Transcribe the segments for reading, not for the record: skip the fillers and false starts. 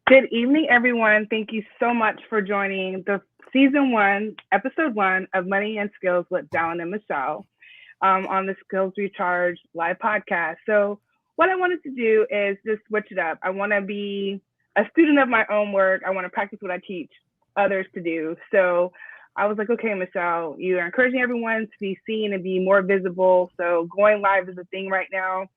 Good evening, everyone. Thank you so much for joining the season one, episode one of Money and Skills with Dalan and Michele on the Skills Recharge live podcast. So, what I wanted to do is just switch it up. I want to be a student of my own work. I want to practice what I teach others to do. So, I was like, okay, Michele, you are encouraging everyone to be seen and be more visible. So, going live is a thing right now.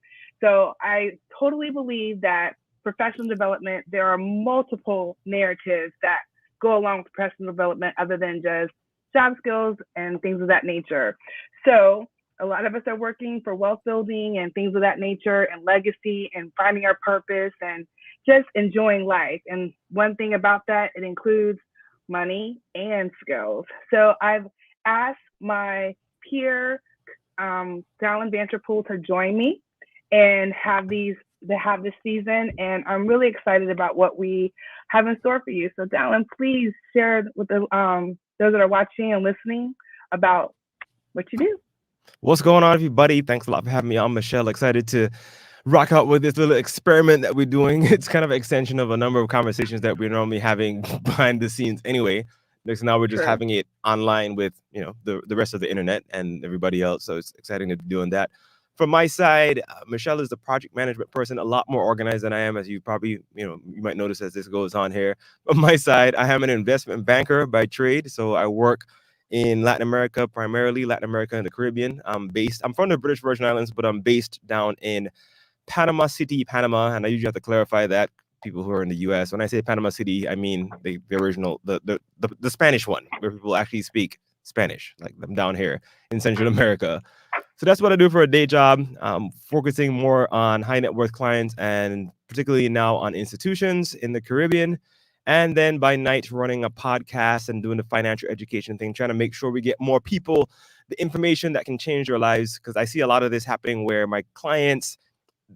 So, I totally believe that professional development, there are multiple narratives that go along with professional development other than just job skills and things of that nature. So a lot of us are working for wealth building and things of that nature and legacy and finding our purpose and just enjoying life. And one thing about that, it includes money and skills. So I've asked my peer, Dalan Vanterpool, to join me and have this season, and I'm really excited about what we have in store for you. So, Dalan, please share with those that are watching and listening about what you do. What's going on, everybody? Thanks a lot for having me on, Michele. Excited to rock out with this little experiment that we're doing. It's kind of an extension of a number of conversations that we're normally having behind the scenes anyway. Next, now we're just True. having it online with the rest of the internet and everybody else. So it's exciting to be doing that. From my side, Michele is the project management person, a lot more organized than I am, as you probably you might notice as this goes on here. On my side, I am an investment banker by trade, so I work in Latin America, primarily Latin America and the Caribbean. I'm from the British Virgin Islands, but I'm based down in Panama City, Panama, and I usually have to clarify that people who are in the U.S. When I say Panama City, I mean the original, the Spanish one, where people actually speak Spanish, like them down here in Central America. So that's what I do for a day job, focusing more on high net worth clients and particularly now on institutions in the Caribbean. And then by night, running a podcast and doing the financial education thing, trying to make sure we get more people the information that can change their lives. Because I see a lot of this happening where my clients,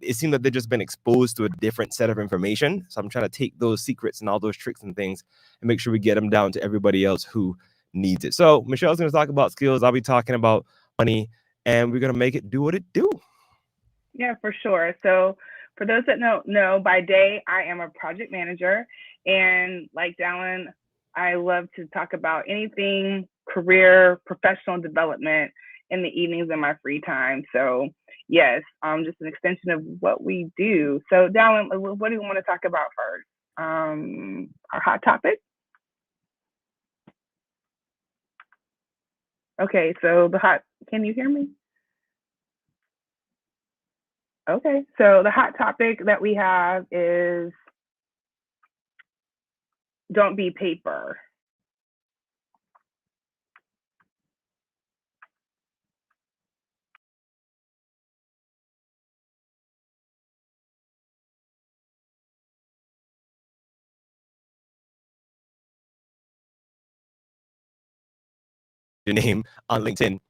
it seems that they've just been exposed to a different set of information. So I'm trying to take those secrets and all those tricks and things and make sure we get them down to everybody else who needs it. So Michele's going to talk about skills. I'll be talking about money, and we're going to make it do what it do. Yeah, for sure. So for those that don't know, by day, I am a project manager. And like Dalan, I love to talk about anything career, professional development in the evenings in my free time. So yes, just an extension of what we do. So Dalan, what do you want to talk about first? Our hot topic? Okay, so can you hear me? Okay, so the hot topic that we have is don't be paper. Your name on LinkedIn.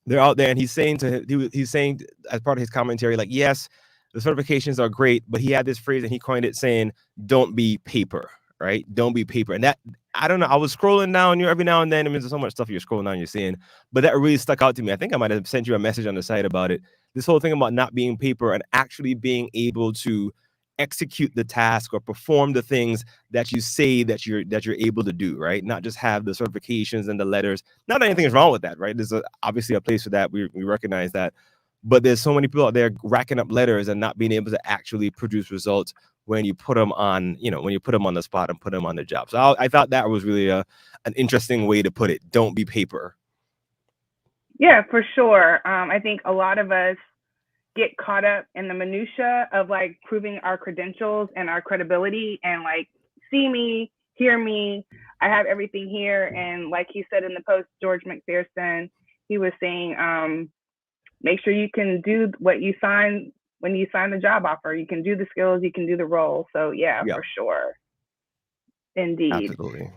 They're out there, and he's saying as part of his commentary, like, yes, the certifications are great, but he had this phrase and he coined it saying, "Don't be paper." Right? Don't be paper. And that, I don't know. I was scrolling down every now and then. I mean, there's so much stuff you're scrolling down, you're seeing, but that really stuck out to me. I think I might have sent you a message on the site about it. This whole thing about not being paper and actually being able to execute the task or perform the things that you say that you're able to do, right? Not just have the certifications and the letters. Not that anything is wrong with that, right? There's obviously a place for that. We recognize that. But there's so many people out there racking up letters and not being able to actually produce results when you put them on, when you put them on the spot and put them on the job. So I thought that was really an interesting way to put it. Don't be paper. Yeah, for sure. I think a lot of us get caught up in the minutia of like proving our credentials and our credibility and like see me, hear me, I have everything here. And like he said in the post, George McPherson, he was saying, make sure you can do what you sign when you sign the job offer. You can do the skills, you can do the role. So yeah. For sure. Indeed. Absolutely.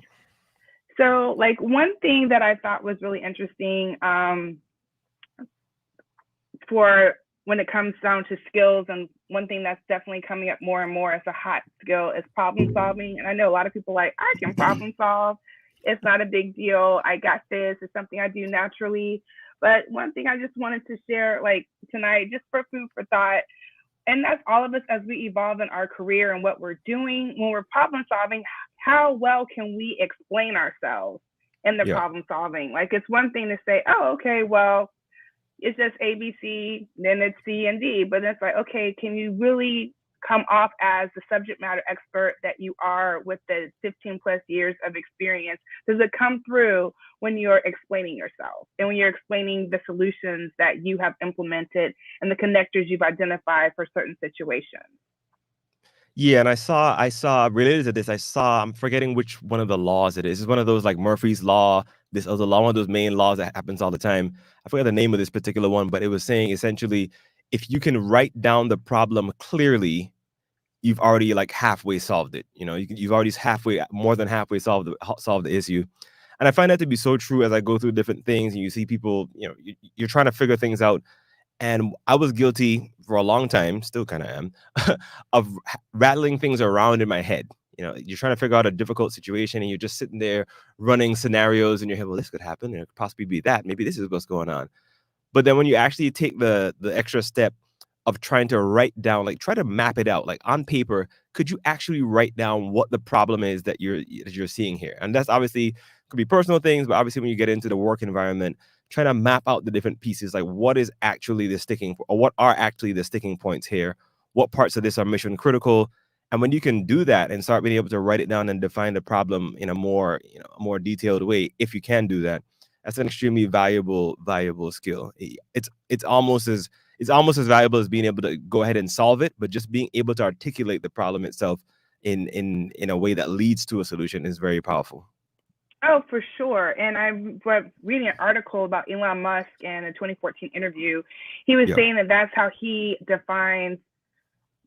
So like one thing that I thought was really interesting for when it comes down to skills, and one thing that's definitely coming up more and more as a hot skill is problem solving. And I know a lot of people like, I can problem solve. It's not a big deal. I got this. It's something I do naturally. But one thing I just wanted to share like tonight, just for food for thought, And that's all of us as we evolve in our career and what we're doing. When we're problem solving, how well can we explain ourselves in the Yeah. problem solving? Like, it's one thing to say, oh, okay, well, it's just A, B, C, then it's C and D. But it's like, okay, can you really come off as the subject matter expert that you are with the 15 plus years of experience? Does it come through when you're explaining yourself and when you're explaining the solutions that you have implemented and the connectors you've identified for certain situations? Yeah, and I saw related to this, I'm forgetting which one of the laws it is. It's one of those like Murphy's Law, this other law, one of those main laws that happens all the time. I forget the name of this particular one, but it was saying essentially if you can write down the problem clearly, you've already like halfway solved it. You know, you've already more than halfway solved the issue. And I find that to be so true as I go through different things and you see people, you're trying to figure things out. And I was guilty for a long time, still kind of am, of rattling things around in my head. You know, you're trying to figure out a difficult situation and you're just sitting there running scenarios in your head. Well, this could happen. It could possibly be that. Maybe this is what's going on. But then when you actually take the extra step of trying to write down, like try to map it out, like on paper, could you actually write down what the problem is that you're seeing here? And that's obviously could be personal things, but obviously when you get into the work environment, trying to map out the different pieces, like what is actually the what are actually the sticking points here? What parts of this are mission critical? And when you can do that and start being able to write it down and define the problem in a more detailed way, if you can do that, that's an extremely valuable skill. It's almost as valuable as being able to go ahead and solve it, but just being able to articulate the problem itself in a way that leads to a solution is very powerful. Oh, for sure. And I was reading an article about Elon Musk in a 2014 interview. He was saying that that's how he defines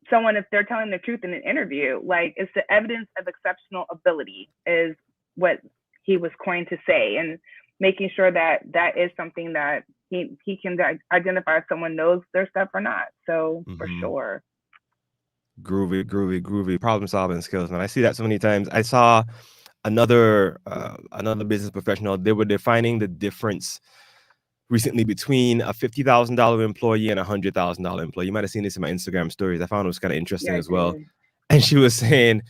someone if they're telling the truth in an interview. Like, it's the evidence of exceptional ability is what he was coined to say, and making sure that that is something that he can identify if someone knows their stuff or not. So for sure. Groovy problem solving skills, man. I see that so many times. I saw another business professional. They were defining the difference recently between a $50,000 employee and a $100,000 employee. You might have seen this in my Instagram stories. I found it was kind of interesting as well. And she was saying,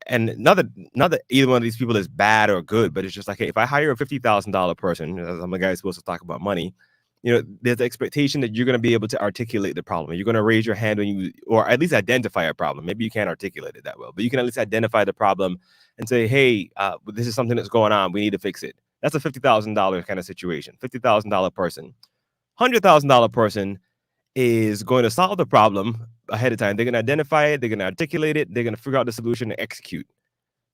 and not that either one of these people is bad or good, but it's just like, hey, if I hire a $50,000 person, as I'm a guy who's supposed to talk about money, there's the expectation that you're going to be able to articulate the problem. You're going to raise your hand or at least identify a problem. Maybe you can't articulate it that well, but you can at least identify the problem and say, hey, this is something that's going on. We need to fix it. That's a $50,000 kind of situation. $50,000 person. $100,000 person is going to solve the problem ahead of time. They're going to identify it. They're going to articulate it. They're going to figure out the solution and execute.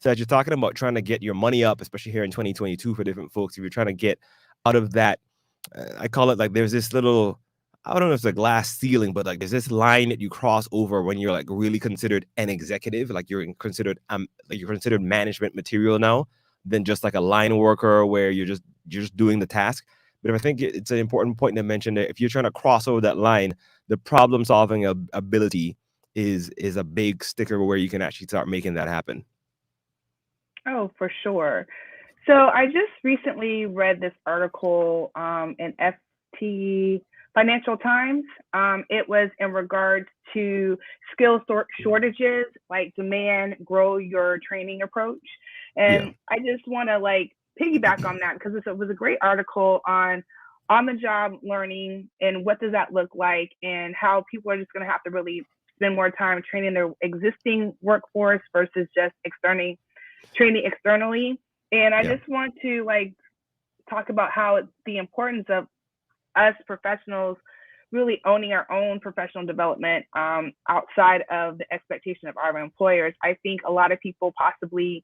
So as you're talking about trying to get your money up, especially here in 2022 for different folks, if you're trying to get out of that, I call it like there's this little, I don't know if it's a glass ceiling, but like there's this line that you cross over when you're like really considered an executive, like you're considered management material now than just like a line worker where you're just doing the task. But if I think it's an important point to mention that if you're trying to cross over that line, the problem solving ability is a big sticker where you can actually start making that happen. Oh, for sure. So I just recently read this article in FT Financial Times. It was in regards to skill shortages, like demand, grow your training approach. And I just want to like piggyback on that because it was a great article on the job learning and what does that look like and how people are just going to have to really spend more time training their existing workforce versus just training externally. And I just want to like talk about how it's the importance of us professionals really owning our own professional development outside of the expectation of our employers. I think a lot of people possibly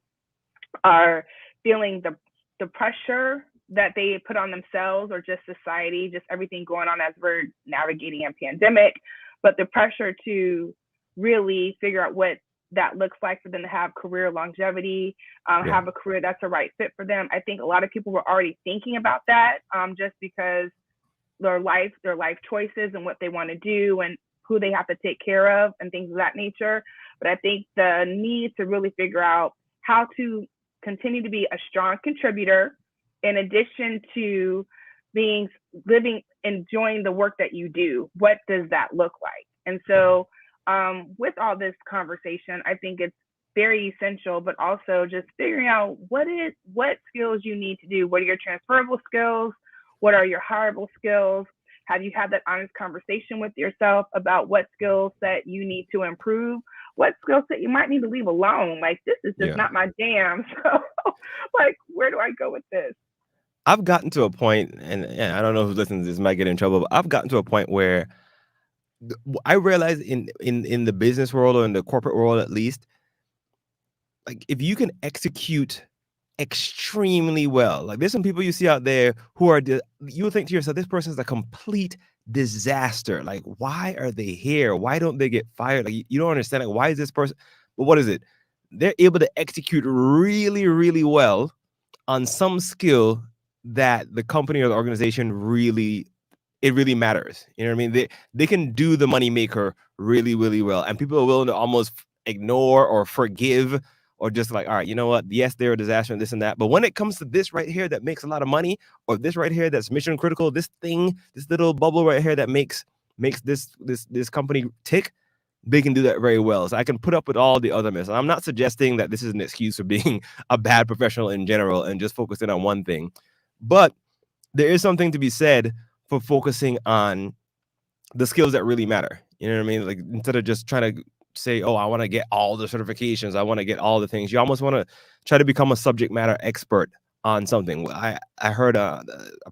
are feeling the pressure that they put on themselves or just society, just everything going on as we're navigating a pandemic, but the pressure to really figure out what that looks like for them to have career longevity, have a career that's a right fit for them. I think a lot of people were already thinking about that just because their life choices and what they want to do and who they have to take care of and things of that nature. But I think the need to really figure out how to continue to be a strong contributor in addition to enjoying the work that you do. What does that look like? And so with all this conversation, I think it's very essential, but also just figuring out what skills you need to do. What are your transferable skills? What are your hireable skills? Have you had that honest conversation with yourself about what skills that you need to improve? What skills that you might need to leave alone? Like, this is just not my jam. So, like, where do I go with this? I've gotten to a point, and I don't know who's listening to this might get in trouble, but I've gotten to a point where I realize in the business world, or in the corporate world at least, like, if you can execute extremely well, like, there's some people you see out there who are you think to yourself, this person's a complete disaster. Like, why are they here? Why don't they get fired? Like, you don't understand, like, why is this person? But what is it? They're able to execute really, really well on some skill that the company or the organization really matters. You know what I mean? They can do the money maker really, really well, and people are willing to almost ignore or forgive, or just like, all right, you know what? Yes, they're a disaster and this and that, but when it comes to this right here that makes a lot of money, or this right here that's mission critical, this little bubble right here that makes this company tick, they can do that very well. So I can put up with all the other mess. And I'm not suggesting that this is an excuse for being a bad professional in general and just focusing on one thing, but there is something to be said for focusing on the skills that really matter. You know what I mean? Like, instead of just trying to say, oh, I want to get all the certifications, I want to get all the things, you almost want to try to become a subject matter expert on something. I heard a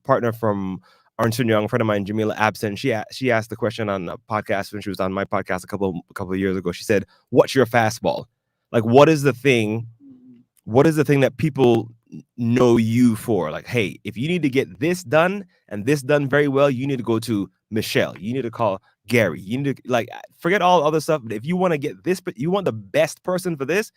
partner from Ernst & Young, a friend of mine, Jamila Absen, she asked the question on a podcast when she was on my podcast a couple of years ago. She said, what's your fastball? Like, what is the thing that people know you for? Like, hey, if you need to get this done and this done very well, you need to go to Michelle. You need to call Gary. You need to, like, forget all other stuff. But if you want to get this, but you want the best person for this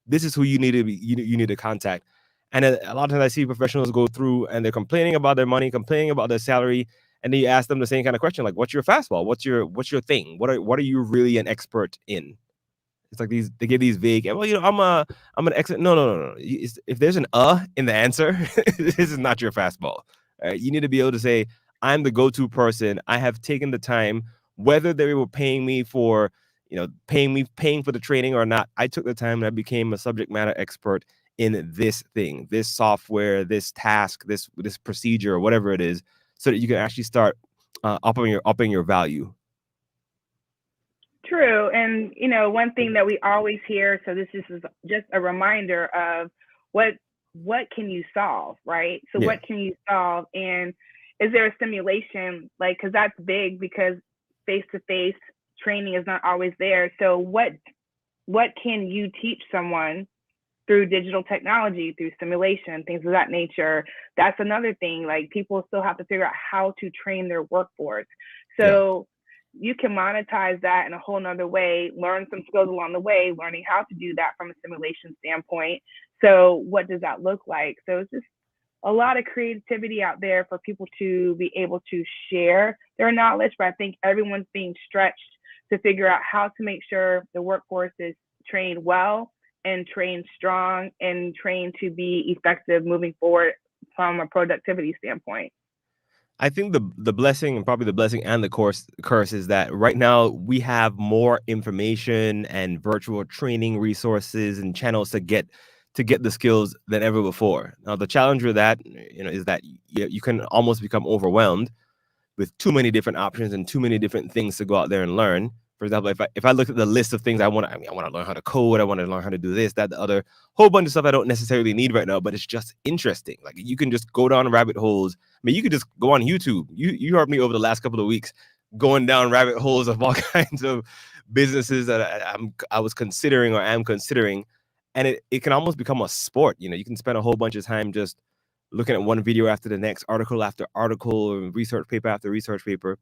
is who you need to be. You need to contact. And a lot of times I see professionals go through and they're complaining about their money, complaining about their salary, and then you ask them the same kind of question, like, what's your fastball? What's your thing? What are you really an expert in? It's like they give these vague, well, you know, I'm an expert. No. If there's an in the answer, this is not your fastball. You need to be able to say, I'm the go-to person. I have taken the time, whether they were paying me for, paying for the training or not. I took the time and I became a subject matter expert in this thing, this software, this task, this procedure, or whatever it is, so that you can actually start upping your value. True. And, one thing that we always hear, so this is just a reminder of what can you solve, right? So what can you solve? And is there a simulation? Like, because that's big, because face-to-face training is not always there. So what can you teach someone through digital technology, through simulation, things of that nature? That's another thing. Like, people still have to figure out how to train their workforce. So you can monetize that in a whole nother way, learn some skills along the way, learning how to do that from a simulation standpoint. So what does that look like? So it's just a lot of creativity out there for people to be able to share their knowledge, but I think everyone's being stretched to figure out how to make sure the workforce is trained well and trained strong and trained to be effective moving forward from a productivity standpoint. I think the blessing, and probably the blessing and the curse, is that right now we have more information and virtual training resources and channels to get the skills than ever before. Now, the challenge with that, is that you can almost become overwhelmed with too many different options and too many different things to go out there and learn. For example, if I look at the list of things I want to learn how to code, I want to learn how to do this, that, the other, whole bunch of stuff I don't necessarily need right now, but it's just interesting. Like, you can just go down rabbit holes. I mean, you could just go on YouTube. You heard me over the last couple of weeks going down rabbit holes of all kinds of businesses that I was considering or am considering, and it can almost become a sport. You can spend a whole bunch of time just looking at one video after the next, article after article, research paper after research paper.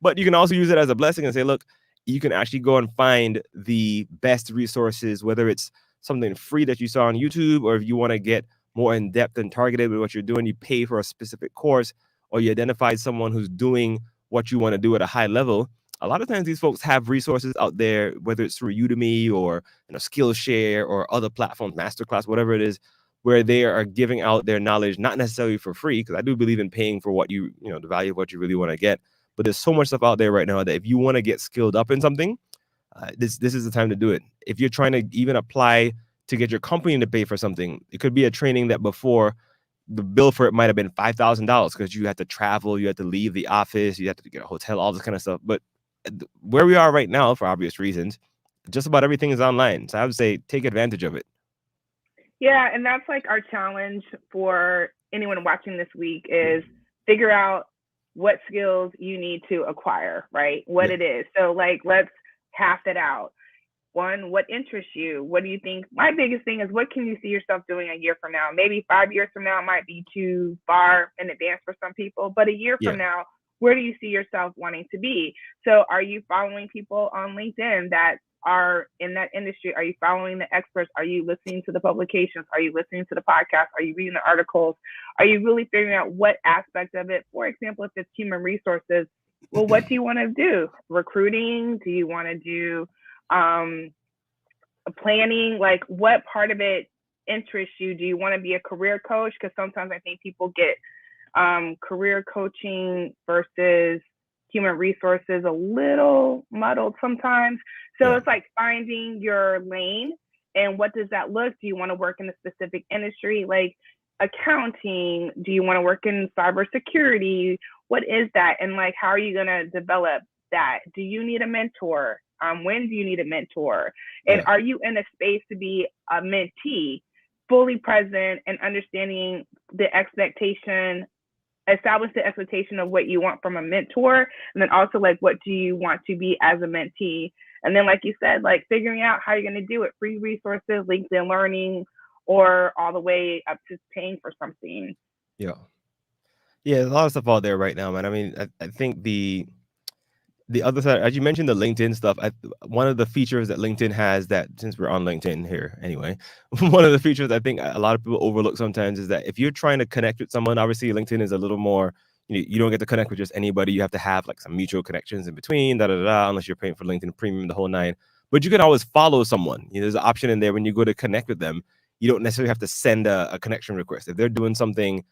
But you can also use it as a blessing and say, look, you can actually go and find the best resources, whether it's something free that you saw on YouTube, or if you want to get more in depth and targeted with what you're doing, you pay for a specific course, or you identify someone who's doing what you want to do at a high level. A lot of times these folks have resources out there, whether it's through Udemy or Skillshare or other platforms, Masterclass, whatever it is, where they are giving out their knowledge, not necessarily for free, because I do believe in paying for what the value of what you really want to get, But there's so much stuff out there right now that if you want to get skilled up in something, this is the time to do it. If you're trying to even apply to get your company to pay for something, it could be a training that before the bill for it might have been $5,000 because you had to travel, you had to leave the office, you had to get a hotel, all this kind of stuff. But where we are right now, for obvious reasons, just about everything is online. So I would say take advantage of it. Yeah, and that's like our challenge for anyone watching this week is figure out what skills you need to acquire, right? What it is. So like, let's half it out. One, what interests you? What do you think? My biggest thing is what can you see yourself doing a year from now? Maybe 5 years from now might be too far in advance for some people, but a year from now, where do you see yourself wanting to be? So are you following people on LinkedIn that are in that industry? Are you following the experts? Are you listening to the publications? Are you listening to the podcast? Are you reading the articles? Are you really figuring out what aspect of it? For example, if it's human resources, well, what do you want to do? Recruiting? Do you want to do planning? Like, what part of it interests you? Do you want to be a career coach? Because sometimes I think people get career coaching versus human resources a little muddled sometimes. So it's like finding your lane and what does that look? Do you want to work in a specific industry like accounting? Do you want to work in cybersecurity? What is that? And like, how are you going to develop that? Do you need a mentor? When do you need a mentor? And are you in a space to be a mentee, fully present and understanding the expectation, establish the expectation of what you want from a mentor, and then also like what do you want to be as a mentee? And then like you said, like figuring out how you're going to do it, free resources, LinkedIn Learning, or all the way up to paying for something. Yeah, a lot of stuff out there right now, man. I mean, I think the other side, as you mentioned, the LinkedIn stuff, one of the features that LinkedIn has that, since we're on LinkedIn here anyway, one of the features I think a lot of people overlook sometimes is that if you're trying to connect with someone, obviously LinkedIn is a little more, you don't get to connect with just anybody. You have to have like some mutual connections in between, unless you're paying for LinkedIn Premium, the whole nine. But you can always follow someone. There's an option in there when you go to connect with them. You don't necessarily have to send a connection request. If they're doing something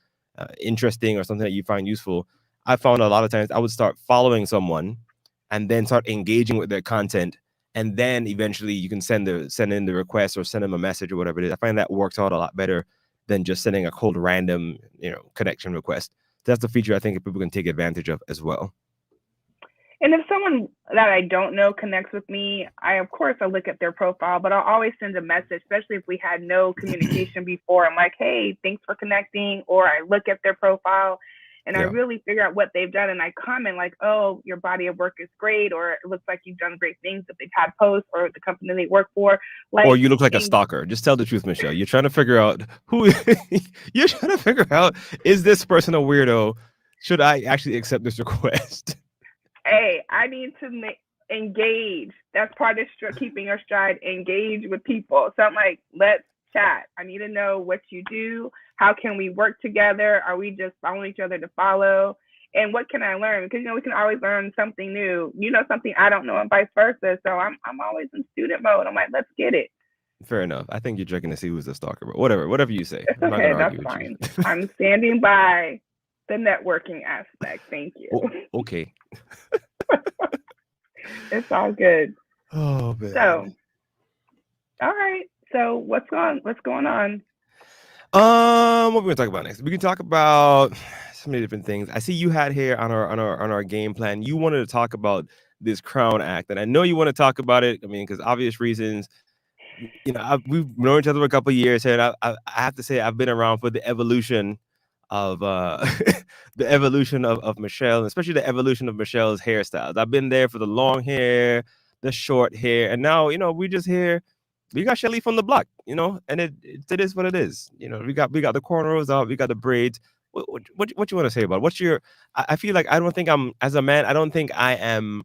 interesting or something that you find useful, I found a lot of times I would start following someone and then start engaging with their content. And then eventually you can send in the request or send them a message or whatever it is. I find that works out a lot better than just sending a cold random, connection request. That's the feature I think people can take advantage of as well. And if someone that I don't know connects with me, I look at their profile, but I'll always send a message, especially if we had no communication before. I'm like, hey, thanks for connecting. Or I look at their profile and I really figure out what they've done. And I comment like, oh, your body of work is great. Or it looks like you've done great things if they've had posts or the company they work for. Like, or you look like a stalker. Just tell the truth, Michele. You're trying to figure out is this person a weirdo? Should I actually accept this request? Hey, I need to engage. That's part of keeping your stride. Engage with people. So I'm like, let's chat. I need to know what you do. How can we work together? Are we just following each other to follow? And what can I learn? Because we can always learn something new. Something I don't know, and vice versa. So I'm always in student mode. I'm like, let's get it. Fair enough. I think you're checking to see who's the stalker, but whatever you say. It's okay. That's fine. I'm standing by the networking aspect. Thank you. Oh, okay. It's all good. Oh man. So, all right. So what's going on? What are we gonna talk about next? We can talk about so many different things. I see you had here on our game plan. You wanted to talk about this Crown Act, and I know you want to talk about it. I mean, because obvious reasons. We've known each other for a couple of years here, and I have to say I've been around for the evolution of of Michele, and especially the evolution of Michelle's hairstyles. I've been there for the long hair, the short hair, and now we just here. We got Shelly from the block, and it is what it is. We got the cornrows out, we got the braids. What you want to say about it? What's your? I feel like I don't think I'm as a man. I don't think I am.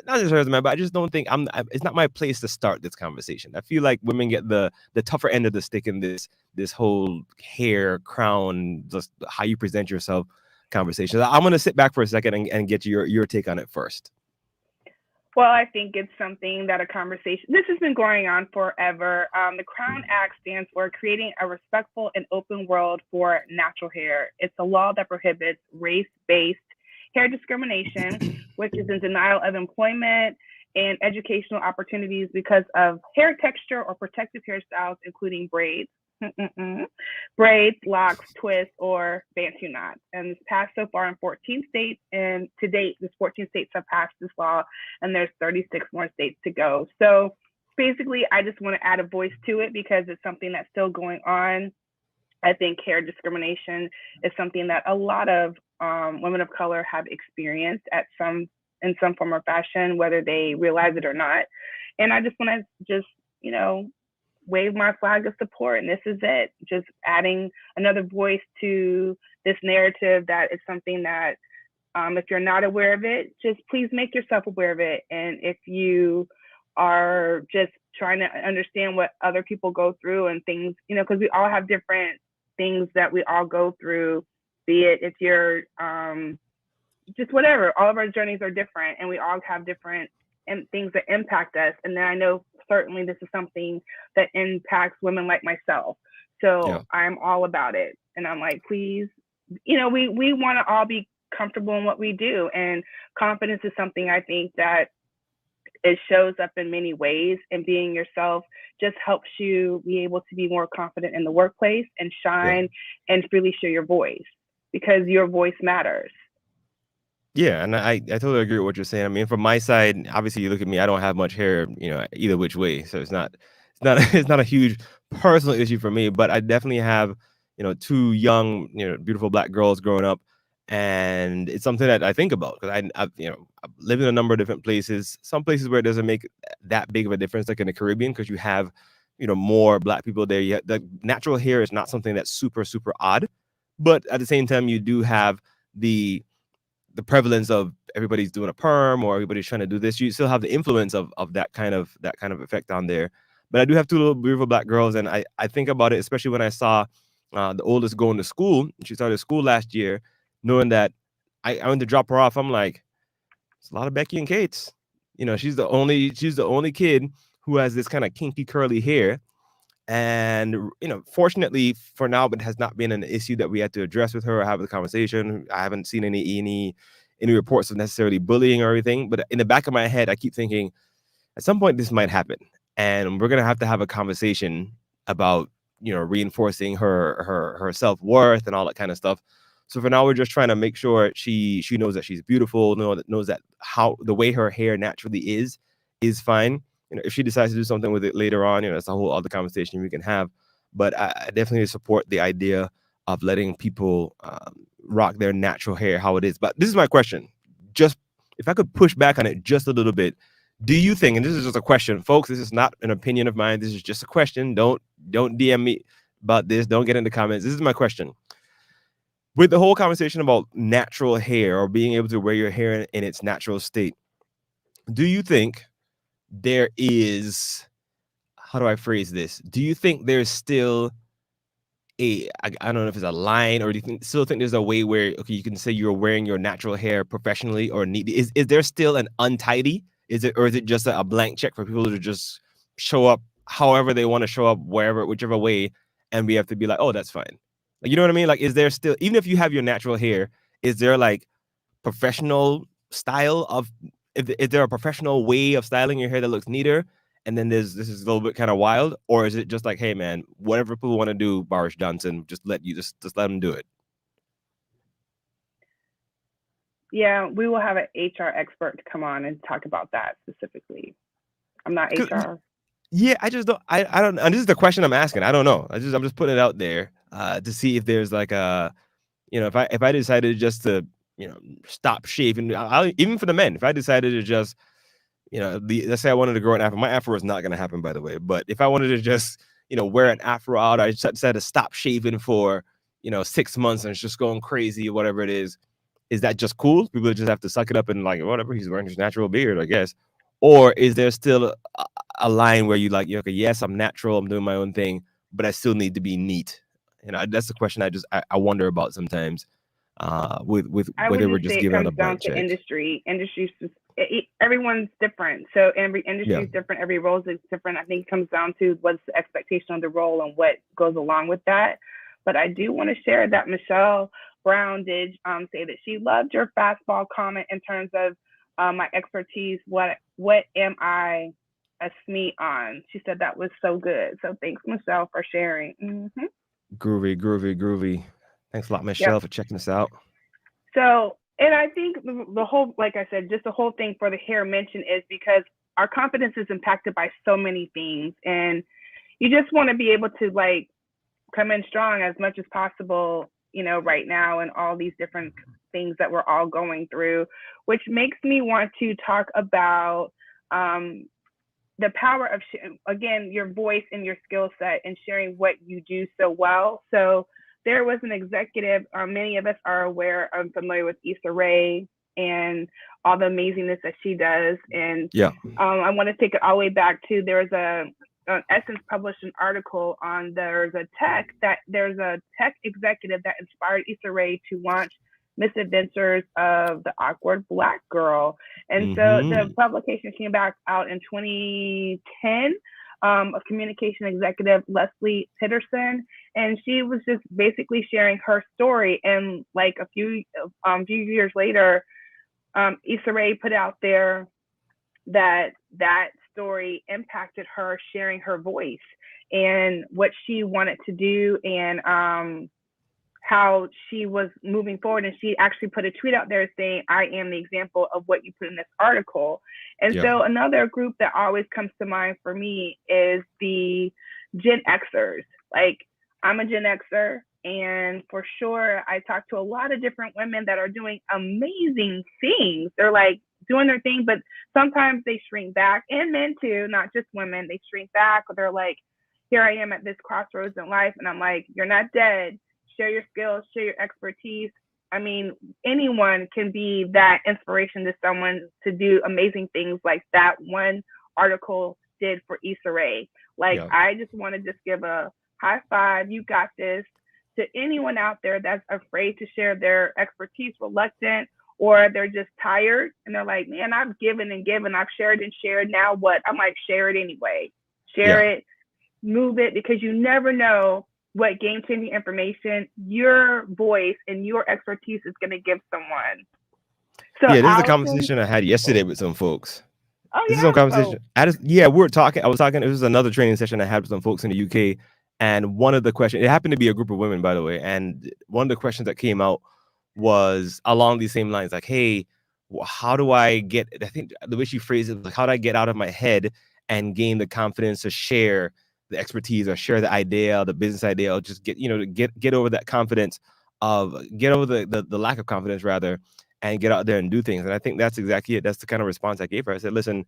Not necessarily as a man, but I just don't think it's not my place to start this conversation. I feel like women get the tougher end of the stick in this whole hair, crown, just how you present yourself conversation. I'm going to sit back for a second and get your take on it first. Well, I think it's something that this has been going on forever. The Crown Act stands for Creating a Respectful and Open World for Natural Hair. It's a law that prohibits race-based hair discrimination, which is in denial of employment and educational opportunities because of hair texture or protective hairstyles, including braids, braids, locks, twists, or bantu knots. And it's passed so far in 14 states, and to date, this 14 states have passed this law, and there's 36 more states to go. So basically, I just want to add a voice to it because it's something that's still going on. I think hair discrimination is something that a lot of women of color have experienced in some form or fashion, whether they realize it or not. And I just want to just, wave my flag of support. And this is it, just adding another voice to this narrative that is something that if you're not aware of it, just please make yourself aware of it. And if you are just trying to understand what other people go through and things, because we all have different things that we all go through, be it if you're just whatever, all of our journeys are different and we all have different things that impact us. And then I know certainly this is something that impacts women like myself. So I'm all about it. And I'm like, please, we want to all be comfortable in what we do. And confidence is something I think that it shows up in many ways, and being yourself just helps you be able to be more confident in the workplace and shine and freely share your voice, because your voice matters. Yeah, and I totally agree with what you're saying. I mean, from my side, obviously, you look at me, I don't have much hair, either which way. So it's not it's not a huge personal issue for me, but I definitely have, two young, beautiful Black girls growing up, and it's something that I think about because I've lived in a number of different places. Some places where it doesn't make that big of a difference, like in the Caribbean, because you have, more Black people there. The natural hair is not something that's super, super odd, but at the same time, you do have the prevalence of everybody's doing a perm or everybody's trying to do this. You still have the influence of that kind of effect on there. But I do have two little beautiful Black girls, and I think about it, especially when I saw the oldest going to school. She started school last year, knowing that I went to drop her off. I'm like, it's a lot of Becky and Kate's. She's the only kid who has this kind of kinky curly hair. And, fortunately for now, it has not been an issue that we had to address with her or have a conversation. I haven't seen any reports of necessarily bullying or anything. But in the back of my head, I keep thinking at some point this might happen. And we're going to have a conversation about, reinforcing her self-worth and all that kind of stuff. So for now, we're just trying to make sure she knows that she's beautiful, knows that how the way her hair naturally is fine. If she decides to do something with it later on, that's a whole other conversation we can have. But I definitely support the idea of letting people rock their natural hair how it is. But this is my question. Just if I could push back on it just a little bit, do you think, and this is just a question, folks, this is not an opinion of mine. This is just a question. Don't DM me about this. Don't get in the comments. This is my question. With the whole conversation about natural hair or being able to wear your hair in its natural state, do you think there is, how do I phrase this? Do you think there's still I don't know if it's a line, or do you still think there's a way where, okay, you can say you're wearing your natural hair professionally or neatly? Is there still an untidy? Is it just a blank check for people to just show up however they want to show up, whichever way, and we have to be like, oh, that's fine. Like, you know what I mean? Like, is there still, even if you have your natural hair, is there like professional style of, is there a professional way of styling your hair that looks neater? And then this is a little bit kind of wild, or is it just like, hey man, whatever people want to do, Boris Johnson, just let them do it? Yeah, we will have an HR expert to come on and talk about that specifically. I'm not HR. Yeah, I just don't. I don't. And this is the question I'm asking. I don't know. I'm just putting it out there to see if there's like a, if I decided just to stop shaving, even for the men, if I decided to just let's say I wanted to grow an afro. My afro is not going to happen, by the way. But if I wanted to just, wear an afro out, I just decided to stop shaving for, 6 months and it's just going crazy or whatever it is that just cool? People just have to suck it up and like, whatever, he's wearing his natural beard, I guess. Or is there still a line where you like, okay, yes, I'm natural, I'm doing my own thing, but I still need to be neat? That's the question I wonder about sometimes with whether we're just giving out a blank check. Industry, everyone's different. So every industry is different. Every role is different. I think it comes down to what's the expectation of the role and what goes along with that. But I do want to share that Michele Brown did say that she loved your fastball comment in terms of my expertise. What am I a SME on? She said that was so good. So thanks, Michele, for sharing. Groovy. Thanks a lot, Michele, Yep. for checking us out. So, and I think the whole, like I said, just the whole thing for the hair mention is because our confidence is impacted by so many things, and you just want to be able to like come in strong as much as possible, you know, right now, and all these different things that we're all going through, which makes me want to talk about the power of again, your voice and your skill set and sharing what you do so well. So there was an executive, many of us are aware, I'm familiar with Issa Rae and all the amazingness that she does. And I want to take it all the way back to, there's Essence published an article on there's a tech executive that inspired Issa Rae to launch Misadventures of the Awkward Black Girl. And so the publication came back out in 2010. A communication executive, Leslie Peterson, and she was just basically sharing her story. And like a few years later, Issa Rae put out there that story impacted her, sharing her voice and what she wanted to do, and how she was moving forward. And she actually put a tweet out there saying, I am the example of what you put in this article. And so another group that always comes to mind for me is the Gen Xers. Like, I'm a Gen Xer, and for sure, I talk to a lot of different women that are doing amazing things. They're like doing their thing, but sometimes they shrink back, and men too, not just women. They shrink back, or they're like, here I am at this crossroads in life. And I'm like, you're not dead. Share your skills, share your expertise. I mean, anyone can be that inspiration to someone to do amazing things like that one article did for Issa Rae. Like, I just want to just give a high five, you got this, to anyone out there that's afraid to share their expertise, reluctant, or they're just tired and they're like, man, I've given and given, I've shared and shared, now what? I'm like, share it anyway. Share it, move it, because you never know what game-changing information your voice and your expertise is going to give someone. So this is a conversation I had yesterday with some folks. Oh, this is a conversation. I was talking. It was another training session I had with some folks in the UK, and one of the questions, it happened to be a group of women, by the way, and one of the questions that came out was along these same lines, like, hey, how do I get, I think the way she phrased it was like, how do I get out of my head and gain the confidence to share the expertise, or share the idea, the business idea, or just get over that confidence get over the lack of confidence rather, and get out there and do things. And I think that's exactly it. That's the kind of response I gave her. I said, listen,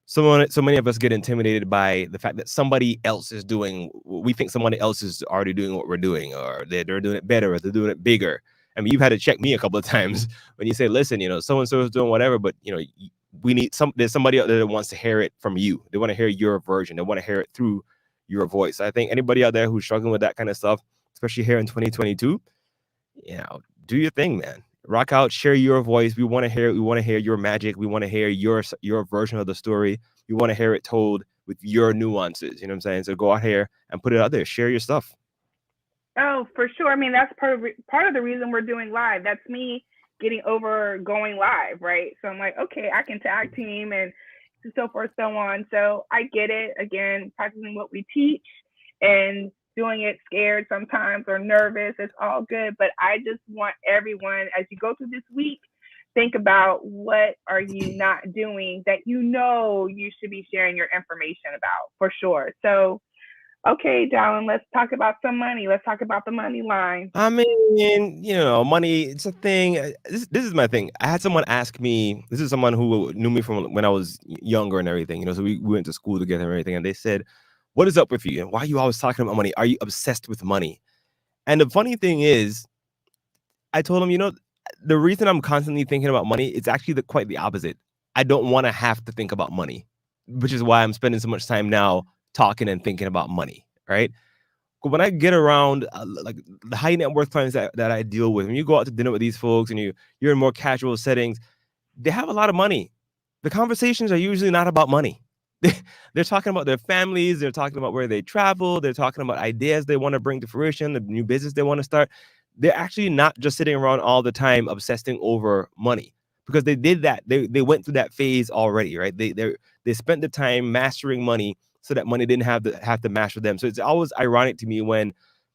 so many of us get intimidated by the fact that somebody else is doing, we think somebody else is already doing what we're doing, or they're doing it better, or they're doing it bigger. I mean, you've had to check me a couple of times when you say, listen, so-and-so is doing whatever, but there's somebody out there that wants to hear it from you. They want to hear your version. They want to hear it through your voice. I think anybody out there who's struggling with that kind of stuff, especially here in 2022, do your thing, man. Rock out, share your voice. We want to hear it. We want to hear your magic. We want to hear your version of the story. We want to hear it told with your nuances. You know what I'm saying? So go out here and put it out there. Share your stuff. Oh, for sure. I mean, that's part of the reason we're doing live. That's me getting over going live, right? So I'm like, okay, I can tag team and so forth, so on. So I get it. Again, practicing what we teach and doing it scared sometimes or nervous, it's all good. But I just want everyone, as you go through this week, think about what are you not doing that you should be sharing your information about, for sure. So, okay, Dalan, let's talk about some money. Let's talk about the money line. I mean, money, it's a thing. This is my thing. I had someone ask me, this is someone who knew me from when I was younger and everything, so we went to school together and everything. And they said, what is up with you? And why are you always talking about money? Are you obsessed with money? And the funny thing is, I told him, the reason I'm constantly thinking about money, it's actually quite the opposite. I don't want to have to think about money, which is why I'm spending so much time now talking and thinking about money, right? When I get around like the high net worth clients that I deal with, when you go out to dinner with these folks and you're in more casual settings, they have a lot of money. The conversations are usually not about money. They're talking about their families. They're talking about where they travel. They're talking about ideas they want to bring to fruition, the new business they want to start. they're actually not just sitting around all the time obsessing over money, because they did that. They went through that phase already, right? They spent the time mastering money so that money didn't have to master them. So it's always ironic to me when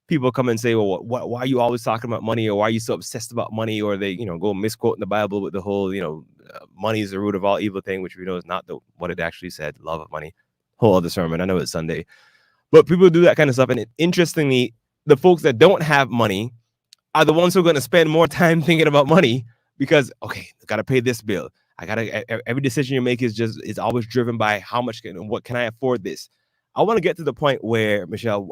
people come and say, well, why are you always talking about money, or why are you so obsessed about money? Or they, go misquoting the Bible with the whole, money is the root of all evil thing, which we know is not what it actually said. Love of money. Whole other sermon. I know it's Sunday, but people do that kind of stuff. And interestingly, the folks that don't have money are the ones who are going to spend more time thinking about money, because, okay, I got to pay this bill. Every decision you make is always driven by what can I afford this? I want to get to the point where, Michele,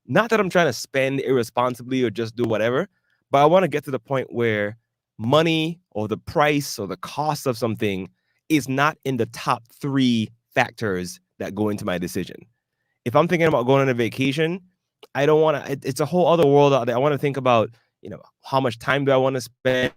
not that I'm trying to spend irresponsibly or just do whatever, but I want to get to the point where money or the price or the cost of something is not in the top 3 factors that go into my decision. If I'm thinking about going on a vacation, I don't want to, it's a whole other world out there. I want to think about, how much time do I want to spend?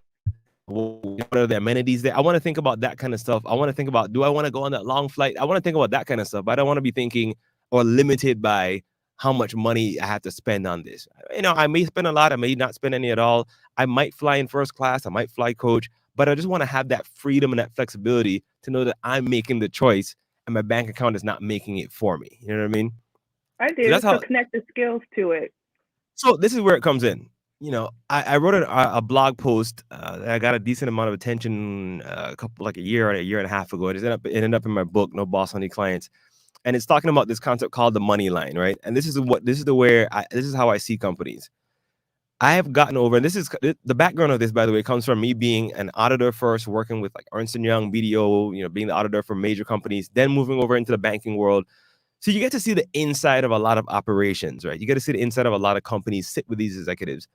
What are the amenities there? I want to think about that kind of stuff. I want to think about, do I want to go on that long flight? I want to think about that kind of stuff. But I don't want to be thinking or limited by how much money I have to spend on this. I may spend a lot. I may not spend any at all. I might fly in first class. I might fly coach. But I just want to have that freedom and that flexibility to know that I'm making the choice and my bank account is not making it for me. You know what I mean? I do. So connect the skills to it. So this is where it comes in. I wrote a blog post that I got a decent amount of attention a year and a half ago. It ended up in my book, No Boss, Only Clients. And it's talking about this concept called the money line, right? And this is how I see companies. I have gotten over, and this is the background of this, by the way, comes from me being an auditor first, working with like Ernst & Young, BDO, being the auditor for major companies, then moving over into the banking world. So you get to see the inside of a lot of operations, right? You get to see the inside of a lot of companies, sit with these executives.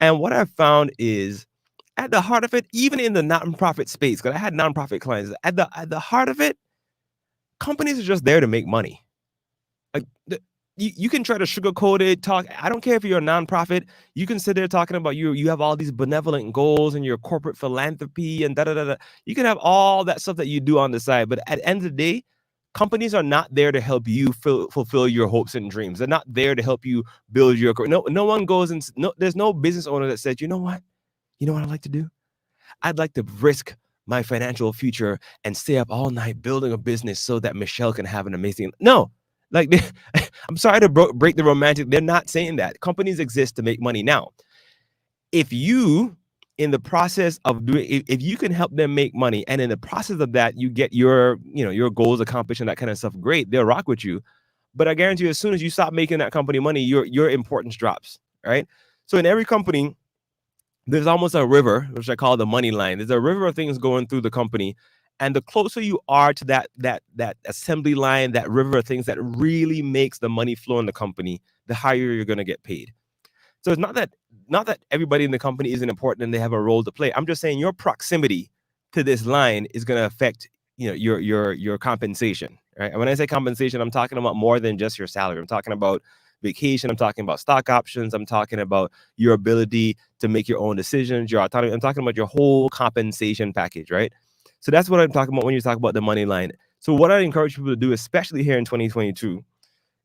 And what I've found is, at the heart of it, even in the nonprofit space, because I had nonprofit clients, at the heart of it, companies are just there to make money. Like you can try to sugarcoat it, talk. I don't care if you're a nonprofit. You can sit there talking about you have all these benevolent goals and your corporate philanthropy and da da da da. You can have all that stuff that you do on the side, but at the end of the day, companies are not there to help you fulfill your hopes and dreams. They're not there to help you build your career. No one goes and there's no business owner that says, you know what I'd like to do? I'd like to risk my financial future and stay up all night building a business so that Michele can have an amazing. No, like I'm sorry to break the romantic. They're not saying that. Companies exist to make money. Now, if you, in the process of doing, if you can help them make money, and in the process of that, you get your goals accomplished and that kind of stuff, great, they'll rock with you. But I guarantee you, as soon as you stop making that company money, your importance drops, right? So in every company, there's almost a river, which I call the money line. There's a river of things going through the company. And the closer you are to that assembly line, that river of things that really makes the money flow in the company, the higher you're going to get paid. So it's not that everybody in the company isn't important and they have a role to play. I'm just saying your proximity to this line is going to affect your compensation, right? And when I say compensation, I'm talking about more than just your salary. I'm talking about vacation. I'm talking about stock options. I'm talking about your ability to make your own decisions, your autonomy. I'm talking about your whole compensation package, right? So that's what I'm talking about when you talk about the money line. So what I encourage people to do, especially here in 2022,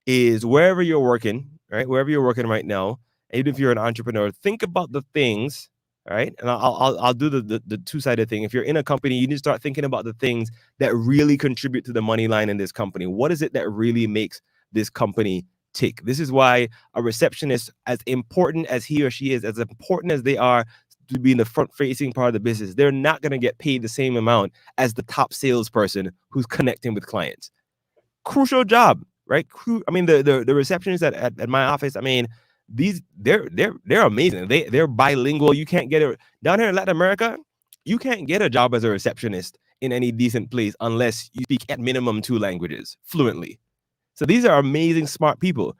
is wherever you're working, right? Wherever you're working right now, even if you're an entrepreneur, think about the things, right? And I'll do the two-sided thing. If you're in a company, you need to start thinking about the things that really contribute to the money line in this company. What is it that really makes this company tick? This is why a receptionist, as important as he or she is, as important as they are to be in the front-facing part of the business, they're not going to get paid the same amount as the top salesperson who's connecting with clients. Crucial job, right? I mean, the receptionists at my office, I mean, they're amazing. They're bilingual. You can't get it down here in Latin America. You can't get a job as a receptionist in any decent place unless you speak at minimum 2 languages fluently. So these are amazing, smart people,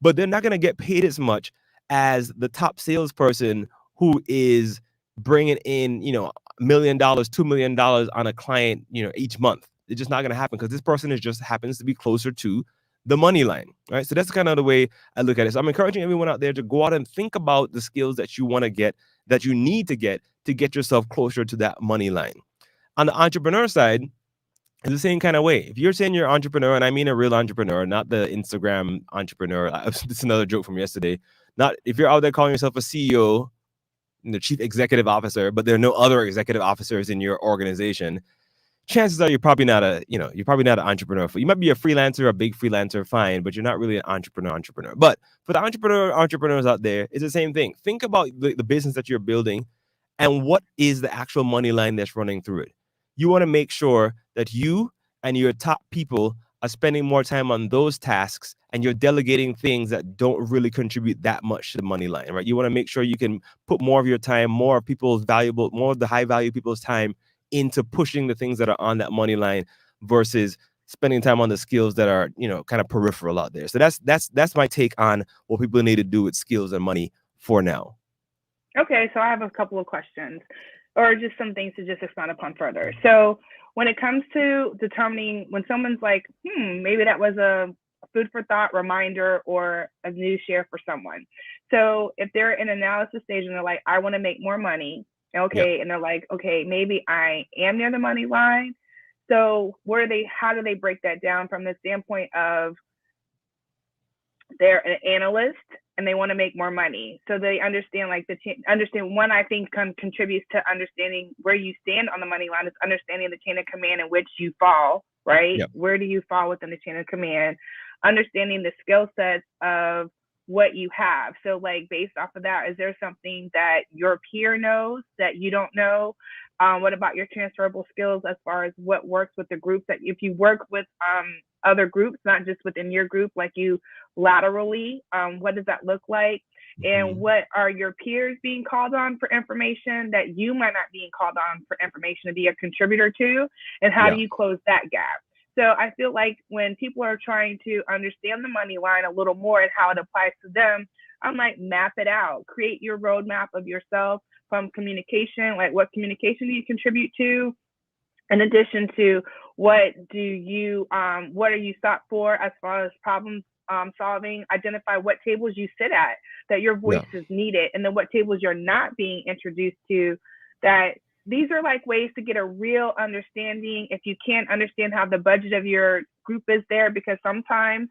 but they're not going to get paid as much as the top salesperson who is bringing in, $1 million, $2 million on a client, each month. It's just not going to happen because this person just happens to be closer to the money line, right? So that's kind of the way I look at it. So I'm encouraging everyone out there to go out and think about the skills that you want to get, that you need to get yourself closer to that money line. On the entrepreneur side, it's the same kind of way. If you're saying you're an entrepreneur, and I mean a real entrepreneur, not the Instagram entrepreneur, it's another joke from yesterday, Not if you're out there calling yourself a CEO, the chief executive officer, but there are no other executive officers in your organization, chances are you're probably not you're probably not an entrepreneur. You might be a freelancer, a big freelancer, fine, but you're not really an entrepreneur. But for the entrepreneurs out there, it's the same thing. Think about the business that you're building and what is the actual money line that's running through it. You want to make sure that you and your top people are spending more time on those tasks and you're delegating things that don't really contribute that much to the money line, right? You want to make sure you can put more of your time, more of the high value people's time into pushing the things that are on that money line versus spending time on the skills that are, kind of peripheral out there. So that's my take on what people need to do with skills and money for now. Okay, so I have a couple of questions, or just some things to just expand upon further. So when it comes to determining when someone's like, maybe that was a food for thought reminder or a news share for someone. So if they're in analysis stage and they're like, I want to make more money, okay, yep. And they're like, okay, maybe I am near the money line. So how do they break that down from the standpoint of they're an analyst and they want to make more money? So they understand one, I think contributes to understanding where you stand on the money line is understanding the chain of command in which you fall, right? Yep. Where do you fall within the chain of command? Understanding the skill sets of what you have. So like based off of that, is there something that your peer knows that you don't know? What about your transferable skills as far as what works with the group, that if you work with other groups, not just within your group, like you laterally, what does that look like? Mm-hmm. And what are your peers being called on for information that you might not be called on for information to be a contributor to? And how do you close that gap? So I feel like when people are trying to understand the money line a little more and how it applies to them, I'm like, map it out, create your roadmap of yourself from communication, like what communication do you contribute to? In addition to what are you sought for as far as problem solving? Identify what tables you sit at that your voice is needed, and then what tables you're not being introduced to. That these are like ways to get a real understanding. If you can't understand how the budget of your group is there, because sometimes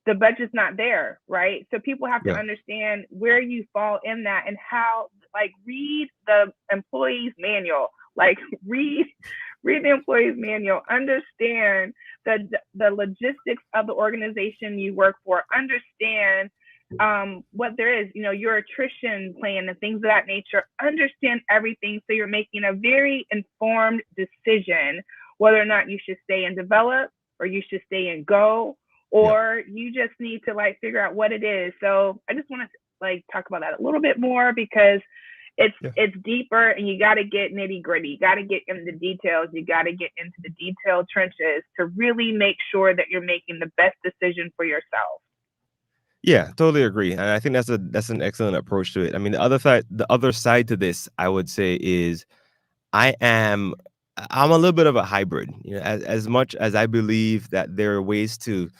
the budget's not there, right? So people have to understand where you fall in that and how, like, read the employee's manual, like read the employee's manual, understand the logistics of the organization you work for, understand what there is, your attrition plan and things of that nature, understand everything so you're making a very informed decision whether or not you should stay and develop or you should stay and go, or you just need to like figure out what it is. So I just want to like talk about that a little bit more because it's deeper and you got to get nitty gritty. You got to get into the details. You got to get into the detailed trenches to really make sure that you're making the best decision for yourself. Yeah, totally agree. And I think that's an excellent approach to it. I mean, the other side to this, I would say, is I'm a little bit of a hybrid. As much as I believe that there are ways to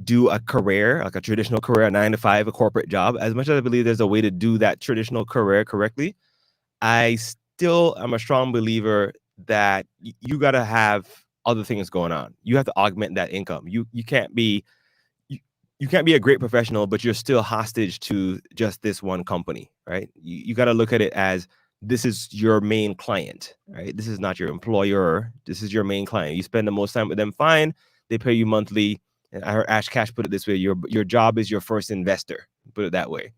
do a career, like a traditional career, a 9-to-5, a corporate job, as much as I believe there's a way to do that traditional career correctly, I still am a strong believer that you got to have other things going on. You have to augment that income. You can't be a great professional, but you're still hostage to just this one company, right? You got to look at it as this is your main client, right? This is not your employer. This is your main client. You spend the most time with them, fine. They pay you monthly. And I heard Ash Cash put it this way: your job is your first investor. Put it that way.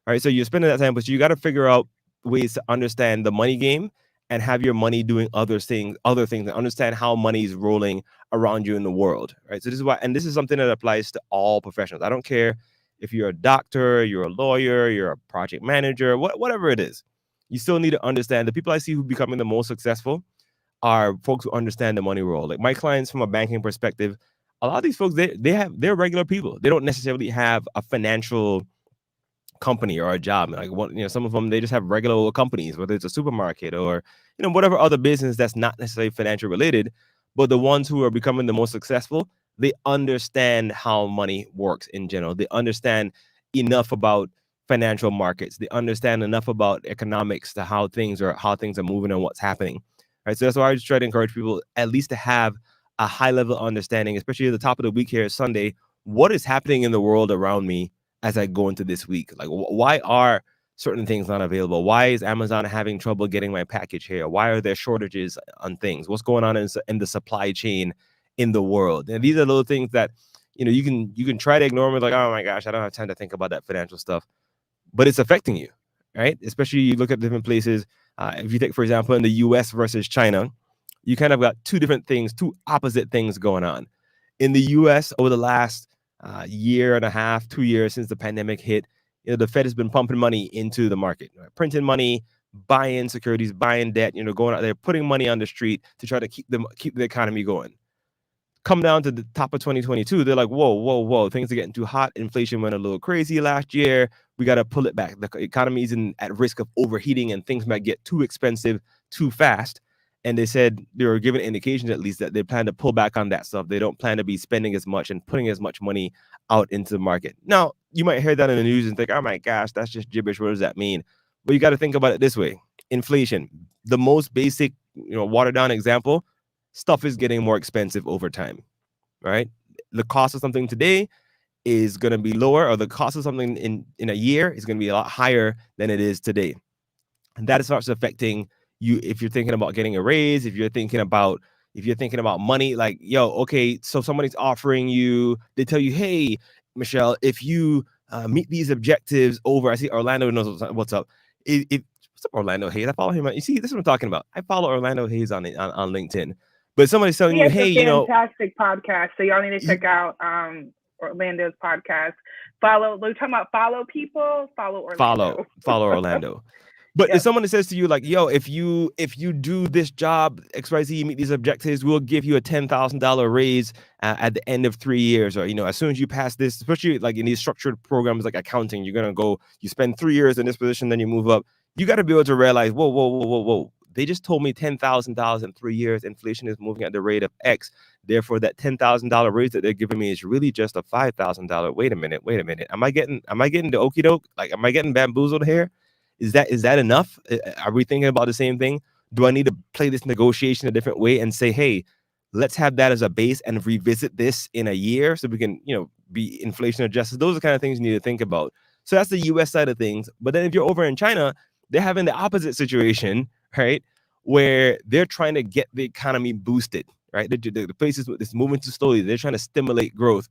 All right. So you're spending that time, but you got to figure out ways to understand the money game and have your money doing other things, and understand how money is rolling around you in the world. Right. So this is something that applies to all professionals. I don't care if you're a doctor, you're a lawyer, you're a project manager, whatever it is. You still need to understand. The people I see who are becoming the most successful are folks who understand the money roll. Like my clients, from a banking perspective, a lot of these folks, they're regular people. They don't necessarily have a financial company or a job. Like some of them, they just have regular old companies, whether it's a supermarket or whatever other business that's not necessarily financial related. But the ones who are becoming the most successful, they understand how money works in general. They understand enough about financial markets. They understand enough about economics to how things are moving and what's happening. Right. So that's why I just try to encourage people at least to have a high level understanding, especially at the top of the week here, Sunday. What is happening in the world around me as I go into this week. Like, why are certain things not available? Why is Amazon having trouble getting my package here? Why are there shortages on things? What's going on in the supply chain in the world? And these are little things that, you can try to ignore them. Like, oh my gosh, I don't have time to think about that financial stuff, but it's affecting you, right? Especially you look at different places. If you take, for example, in the U.S. versus China, you kind of got two different things, two opposite things going on. In the U.S., over the last year and a half, 2 years since the pandemic hit, the Fed has been pumping money into the market, right? Printing money, buying securities, buying debt, going out there, putting money on the street to try to keep the economy going. Come down to the top of 2022, they're like, whoa, whoa, whoa, things are getting too hot. Inflation went a little crazy last year. We got to pull it back. The economy is at risk of overheating and things might get too expensive too fast. And they said they were given indications, at least, that they plan to pull back on that stuff. They don't plan to be spending as much and putting as much money out into the market. Now, you might hear that in the news and think, oh my gosh, that's just gibberish. What does that mean? But you got to think about it this way. Inflation, the most basic, watered down example, stuff is getting more expensive over time, right? The cost of something today is going to be lower, or the cost of something in a year is going to be a lot higher than it is today. And that starts affecting you if you're thinking about getting a raise, if you're thinking about money. Like, yo, okay, so somebody's offering you, they tell you, hey, Michelle, if you meet these objectives over, I see Orlando knows what's up. What's up, Orlando Hayes? I follow him. You see, this is what I'm talking about. I follow Orlando Hayes on LinkedIn. But somebody's telling you, hey, a fantastic podcast. So y'all need to check out Orlando's podcast. We're talking about follow people, follow Orlando. Follow Orlando. But if someone says to you, like, yo, if you do this job, XYZ, meet these objectives, we'll give you a $10,000 raise at the end of 3 years. Or, as soon as you pass this, especially like in these structured programs like accounting, you're going to go, you spend 3 years in this position, then you move up. You got to be able to realize, whoa. They just told me $10,000 in 3 years. Inflation is moving at the rate of X. Therefore, that $10,000 raise that they're giving me is really just a $5,000. Wait a minute. Am I getting the okie doke? Like, am I getting bamboozled here? Is that enough? Are we thinking about the same thing? Do I need to play this negotiation a different way and say, hey, let's have that as a base and revisit this in a year so we can, be inflation adjusted? Those are the kind of things you need to think about. So that's the U.S. side of things. But then if you're over in China, they're having the opposite situation, right? Where they're trying to get the economy boosted, right? The places that's moving too slowly, they're trying to stimulate growth.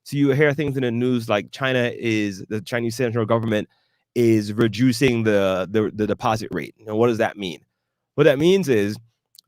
So you hear things in the news like the Chinese central government is reducing the deposit rate. Now, what does that mean? What that means is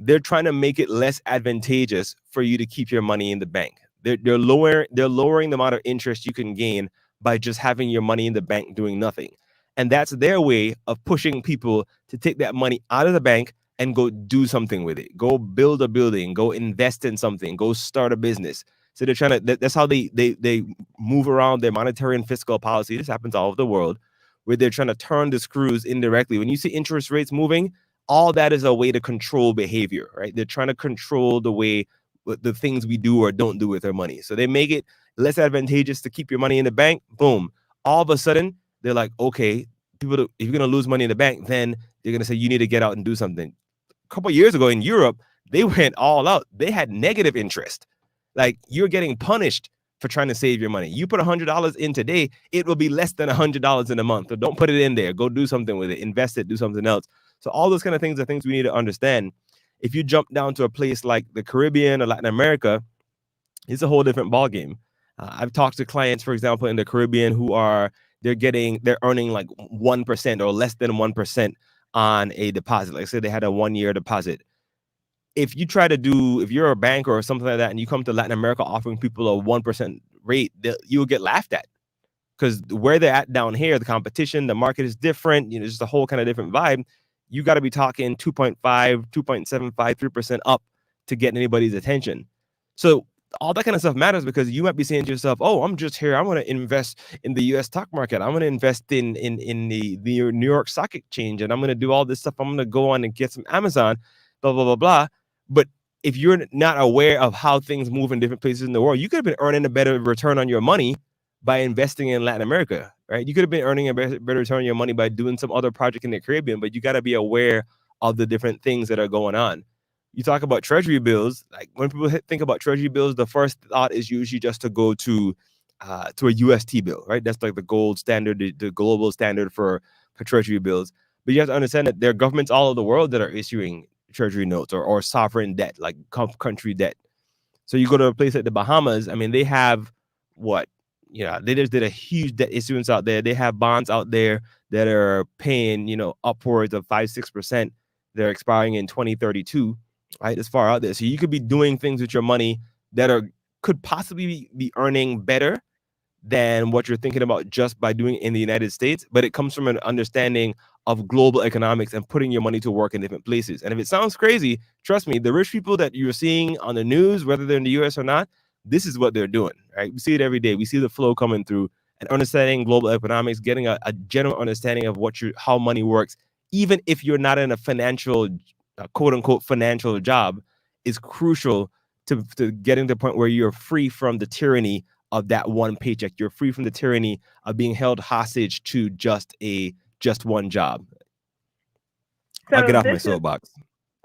they're trying to make it less advantageous for you to keep your money in the bank. They're lowering the amount of interest you can gain by just having your money in the bank doing nothing. And that's their way of pushing people to take that money out of the bank and go do something with it. Go build a building, go invest in something, go start a business. So they're trying to, that's how they move around their monetary and fiscal policy. This happens all over the world, where they're trying to turn the screws indirectly. When you see interest rates moving, all that is a way to control behavior, right? They're trying to control the things we do or don't do with our money. So they make it less advantageous to keep your money in the bank. Boom. All of a sudden, they're like, okay, if you're going to lose money in the bank, then they're going to say you need to get out and do something. A couple of years ago in Europe, they went all out. They had negative interest. Like, you're getting punished for trying to save your money. You put $100 in today, it will be less than $100 in a month. So don't put it in there. Go do something with it. Invest it. Do something else. So all those kind of things are things we need to understand. If you jump down to a place like the Caribbean or Latin America, it's a whole different ballgame. I've talked to clients, for example, in the Caribbean they're earning like 1% or less than 1% on a deposit. Like, say they had a 1-year deposit. If you're a bank or something like that, and you come to Latin America offering people a 1% rate, you'll get laughed at, because where they're at down here, the competition, the market is different. Just a whole kind of different vibe. You got to be talking 2.5, 2.75, 3% up to get anybody's attention. So all that kind of stuff matters, because you might be saying to yourself, oh, I'm just here, I'm going to invest in the U.S. stock market. I'm going to invest in the New York Stock Exchange, and I'm going to do all this stuff. I'm going to go on and get some Amazon, blah, blah, blah, blah. But if you're not aware of how things move in different places in the world, you could have been earning a better return on your money by investing in Latin America, right? You could have been earning a better return on your money by doing some other project in the Caribbean, but you got to be aware of the different things that are going on. You talk about treasury bills. Like, when people think about treasury bills, the first thought is usually just to go to to a UST bill, right? That's like the gold standard, the global standard for treasury bills. But you have to understand that there are governments all over the world that are issuing treasury notes or sovereign debt, like country debt. So you go to a place like the Bahamas. I mean, they have what? Yeah, they just did a huge debt issuance out there. They have bonds out there that are paying, upwards of 5-6%. They're expiring in 2032, right? It's far out there. So you could be doing things with your money that could possibly be earning better than what you're thinking about just by doing it in the United States. But it comes from an understanding of global economics and putting your money to work in different places. And if it sounds crazy, trust me, the rich people that you're seeing on the news, whether they're in the US or not, this is what they're doing, right? We see it every day. We see the flow coming through and understanding global economics, getting a general understanding of how money works, even if you're not in a financial, quote unquote, financial job, is crucial to getting to the point where you're free from the tyranny of that one paycheck. You're free from the tyranny of being held hostage to just one job. So I'll get off my soapbox.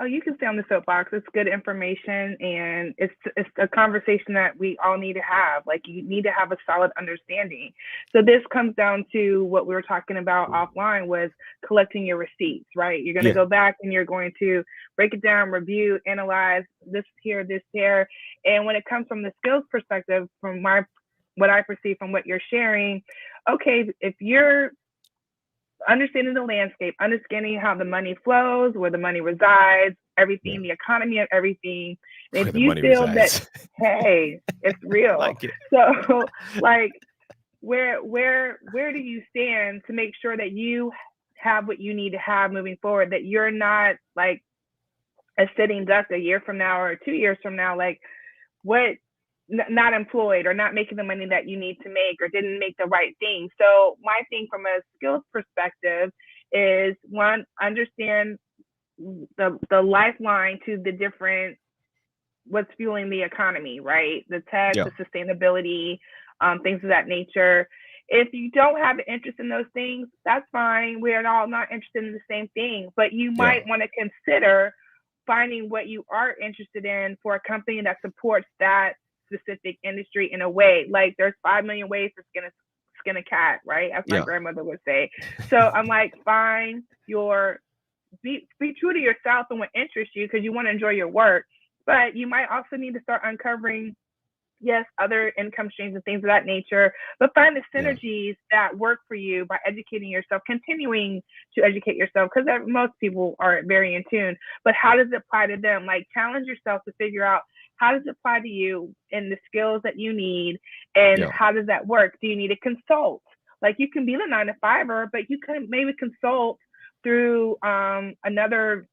You can stay on the soapbox. It's good information, and it's a conversation that we all need to have. Like, you need to have a solid understanding. So this comes down to what we were talking about offline, was collecting your receipts, right? You're going to go back and you're going to break it down, review, analyze this here, this there. And when it comes from the skills perspective, from what I perceive from what you're sharing, okay, if you're understanding the landscape, understanding how the money flows, where the money resides, everything, the economy of everything. And if you feel that, hey, it's real. Like it. So, like, where do you stand to make sure that you have what you need to have moving forward, that you're not like a sitting duck a year from now or 2 years from now, like not employed or not making the money that you need to make or didn't make the right thing. So my thing from a skills perspective is, one, understand the lifeline to the different, what's fueling the economy, right? The tech, the sustainability, things of that nature. If you don't have an interest in those things, that's fine. We're all not interested in the same thing, but you might want to consider finding what you are interested in for a company that supports that specific industry in a way. Like, there's 5 million ways to skin a cat, right? As my grandmother would say. So I'm like, find be true to yourself and what interests you, because you want to enjoy your work. But you might also need to start uncovering, other income streams and things of that nature, but find the synergies that work for you by educating yourself, continuing to educate yourself, because most people are very in tune. But how does it apply to them? Like, challenge yourself to figure out, how does it apply to you and the skills that you need, and how does that work? Do you need to consult? Like, you can be the 9-to-5er, but you can maybe consult through another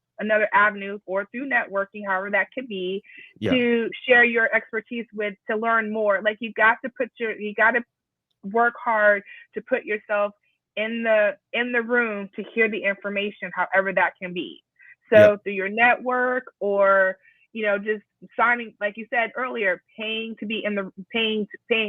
avenue, or through networking, however that could be, to share your expertise with, to learn more. Like, you got to work hard to put yourself in the room to hear the information, however that can be. So through your network, or just signing, like you said earlier, paying to be paying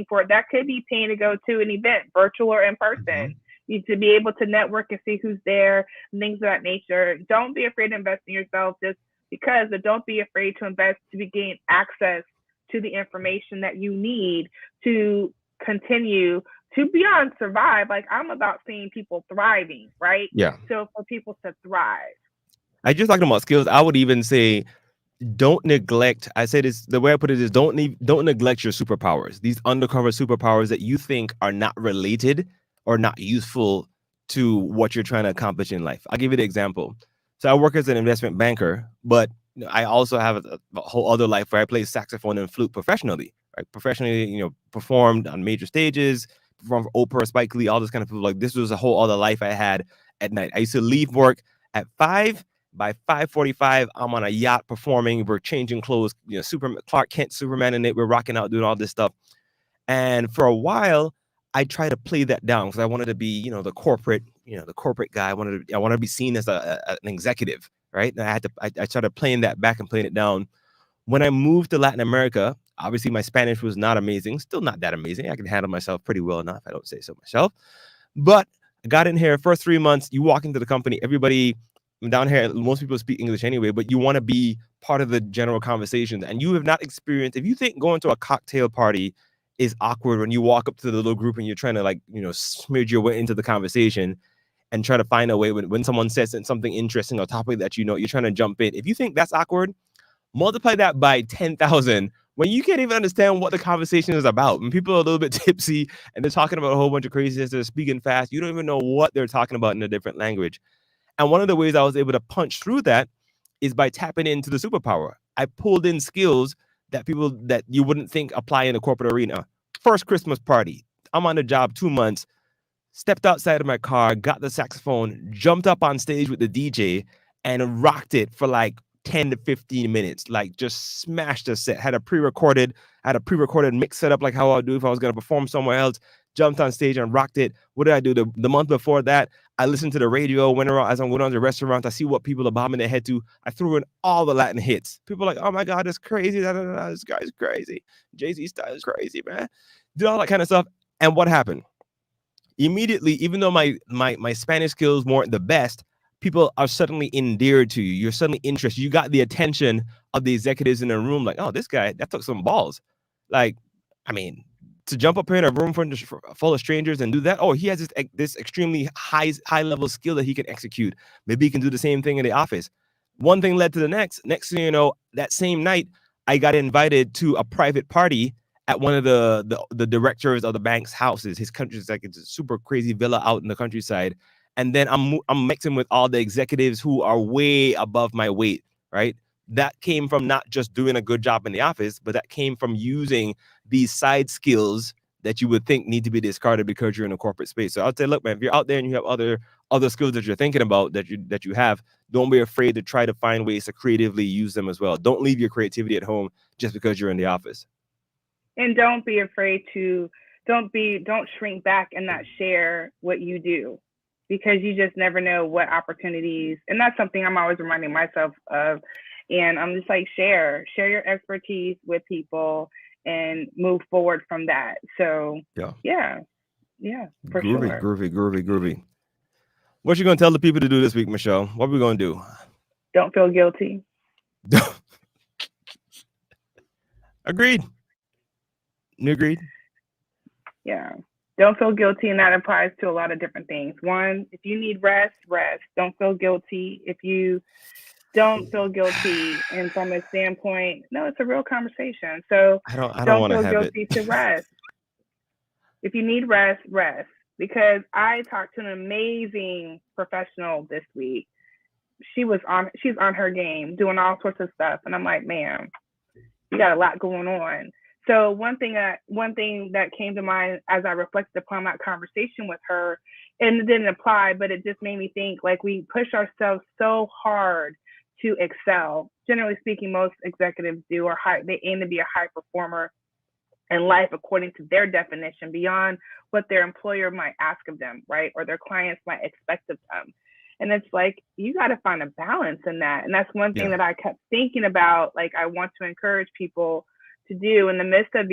for it. That could be paying to go to an event, virtual or in person. You need to be able to network and see who's there, things of that nature. Don't be afraid to invest in yourself just because, but don't be afraid to invest to gain access to the information that you need to continue to beyond survive. Like, I'm about seeing people thriving, right? Yeah. So for people to thrive. I just talking about skills. I would even say, don't neglect. I say this, the way I put it is, don't neglect your superpowers. These undercover superpowers that you think are not related or not useful to what you're trying to accomplish in life. I'll give you the example. So I work as an investment banker, but I also have a whole other life where I play saxophone and flute professionally. Right? Professionally, performed on major stages, performed for Oprah, Spike Lee, all this kind of people. Like, this was a whole other life I had at night. I used to leave work at 5. By 5:45, I'm on a yacht performing. We're changing clothes, Clark Kent, Superman in it. We're rocking out, doing all this stuff. And for a while, I tried to play that down because I wanted to be, the corporate guy. I wanted to be seen as an executive, right? And I started playing that back and playing it down. When I moved to Latin America, obviously my Spanish was not amazing, still not that amazing. I can handle myself pretty well enough, I don't say so myself. But I got in here, first 3 months, you walk into the company, everybody down here, most people speak English anyway, but you want to be part of the general conversation. And you have not experienced, if you think going to a cocktail party is awkward when you walk up to the little group and you're trying to like, smidge your way into the conversation and try to find a way when someone says something interesting or topic that you're trying to jump in. If you think that's awkward, multiply that by 10,000 when you can't even understand what the conversation is about. When people are a little bit tipsy and they're talking about a whole bunch of craziness, they're speaking fast, you don't even know what they're talking about in a different language. And one of the ways I was able to punch through that is by tapping into the superpower. I pulled in skills that people that you wouldn't think apply in a corporate arena. First Christmas party. I'm on the job 2 months. Stepped outside of my car, got the saxophone, jumped up on stage with the DJ, and rocked it for like 10 to 15 minutes. Like just smashed the set. Had a pre-recorded mix set up like how I'd do if I was going to perform somewhere else. Jumped on stage and rocked it. What did I do? The month before that, I listened to the radio, went around as I'm going to the restaurant. I see what people are bobbing their head to. I threw in all the Latin hits. People are like, oh my God, that's crazy. This guy's crazy. Jay-Z style is crazy, man. Did all that kind of stuff. And what happened? Immediately, even though my Spanish skills weren't the best, people are suddenly endeared to you. You're suddenly interested. You got the attention of the executives in the room. Like, oh, this guy, that took some balls. Like, I mean, to jump up here in a room full of strangers and do that. Oh, he has this extremely high level skill that he can execute. Maybe he can do the same thing in the office. One thing led to the next. Next thing you know, that same night, I got invited to a private party at one of the directors of the bank's houses. His country is like, it's a super crazy villa out in the countryside. And then I'm mixing with all the executives who are way above my weight, right? That came from not just doing a good job in the office, but that came from using these side skills that you would think need to be discarded because you're in a corporate space. So I'd say, look, man, if you're out there and you have other skills that you're thinking about that you have, don't be afraid to try to find ways to creatively use them as well. Don't leave your creativity at home just because you're in the office. And don't be afraid to don't shrink back and not share what you do, because you just never know what opportunities. And that's something I'm always reminding myself of. And I'm just like, share your expertise with people and move forward from that. So yeah, for groovy, sure. Groovy. What you gonna tell the people to do this week, Michelle? What are we gonna do? Don't feel guilty. Agreed. You agreed? Yeah. Don't feel guilty, and that applies to a lot of different things. One, if you need rest. Don't feel guilty. If you don't feel guilty, and from a standpoint, no, it's a real conversation. So I don't feel guilty to rest. If you need rest. Because I talked to an amazing professional this week. She's on her game, doing all sorts of stuff, and I'm like, man, you got a lot going on. So one thing that came to mind as I reflected upon that conversation with her, and it didn't apply, but it just made me think, like, we push ourselves so hard to excel. Generally speaking, most executives do, or they aim to be a high performer in life according to their definition, beyond what their employer might ask of them, right? Or their clients might expect of them. And it's like, you got to find a balance in that. And that's one thing that I kept thinking about, like, I want to encourage people to do in the midst of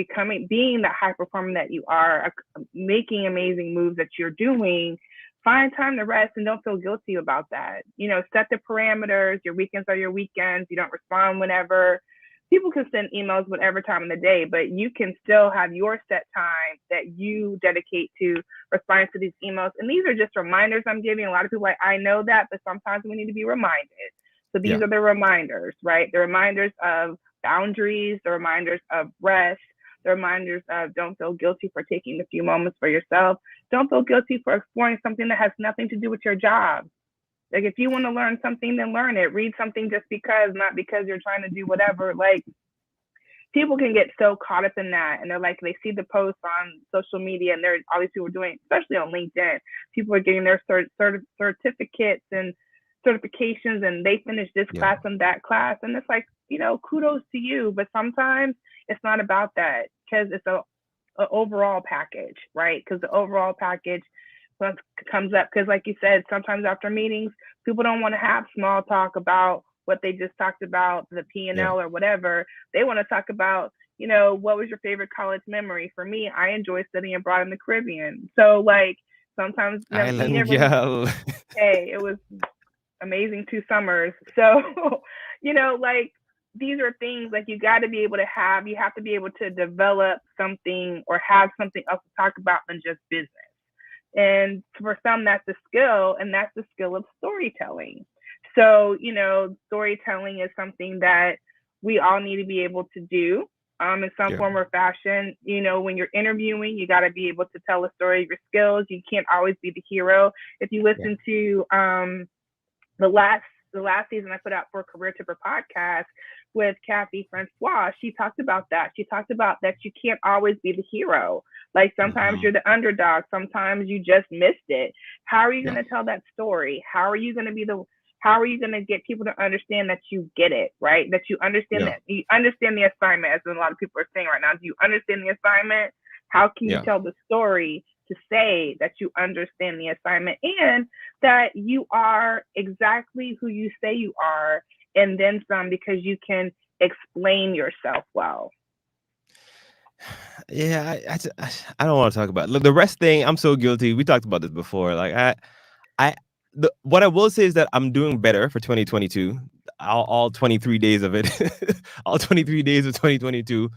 being the high performer that you are, making amazing moves that you're doing. Find time to rest and don't feel guilty about that. Set the parameters. Your weekends are your weekends. You don't respond whenever. People can send emails whatever time of the day, but you can still have your set time that you dedicate to responding to these emails. And these are just reminders I'm giving. A lot of people are like, I know that, but sometimes we need to be reminded. So these are the reminders, right? The reminders of boundaries, the reminders of rest, the reminders of don't feel guilty for taking a few moments for yourself. Don't feel guilty for exploring something that has nothing to do with your job. Like, if you want to learn something, then learn it. Read something just because, not because you're trying to do whatever. Like, people can get so caught up in that, and they're like, they see the posts on social media, and there's all these people doing, especially on LinkedIn. People are getting their certificates and certifications, and they finish this class and that class, and it's like, kudos to you. But sometimes it's not about that, because it's a overall package, right? Because the overall package comes up, because like you said, sometimes after meetings, people don't want to have small talk about what they just talked about, the P&L or whatever. They want to talk about, what was your favorite college memory? For me, I enjoy studying abroad in the Caribbean. So, like, sometimes hey, it was amazing 2 summers. So, like, these are things like you have to be able to develop something or have something else to talk about than just business. And for some, that's a skill, and that's the skill of storytelling. So, storytelling is something that we all need to be able to do in some form or fashion. When you're interviewing, you got to be able to tell a story of your skills. You can't always be the hero. If you listen to the last season I put out for Career Tipper podcast with Kathy Francois, she talked about that. She talked about that you can't always be the hero. Like sometimes you're the underdog. Sometimes you just missed it. How are you going to tell that story? How are you going to get people to understand that you get it, right? That you understand that you understand the assignment, as a lot of people are saying right now. Do you understand the assignment? How can you tell the story to say that you understand the assignment and that you are exactly who you say you are, and then some, because you can explain yourself well? Yeah, I don't want to talk about it. Look, the rest thing. I'm so guilty. We talked about this before. Like what I will say is that I'm doing better for 2022. All 23 days of it, all 23 days of 2022.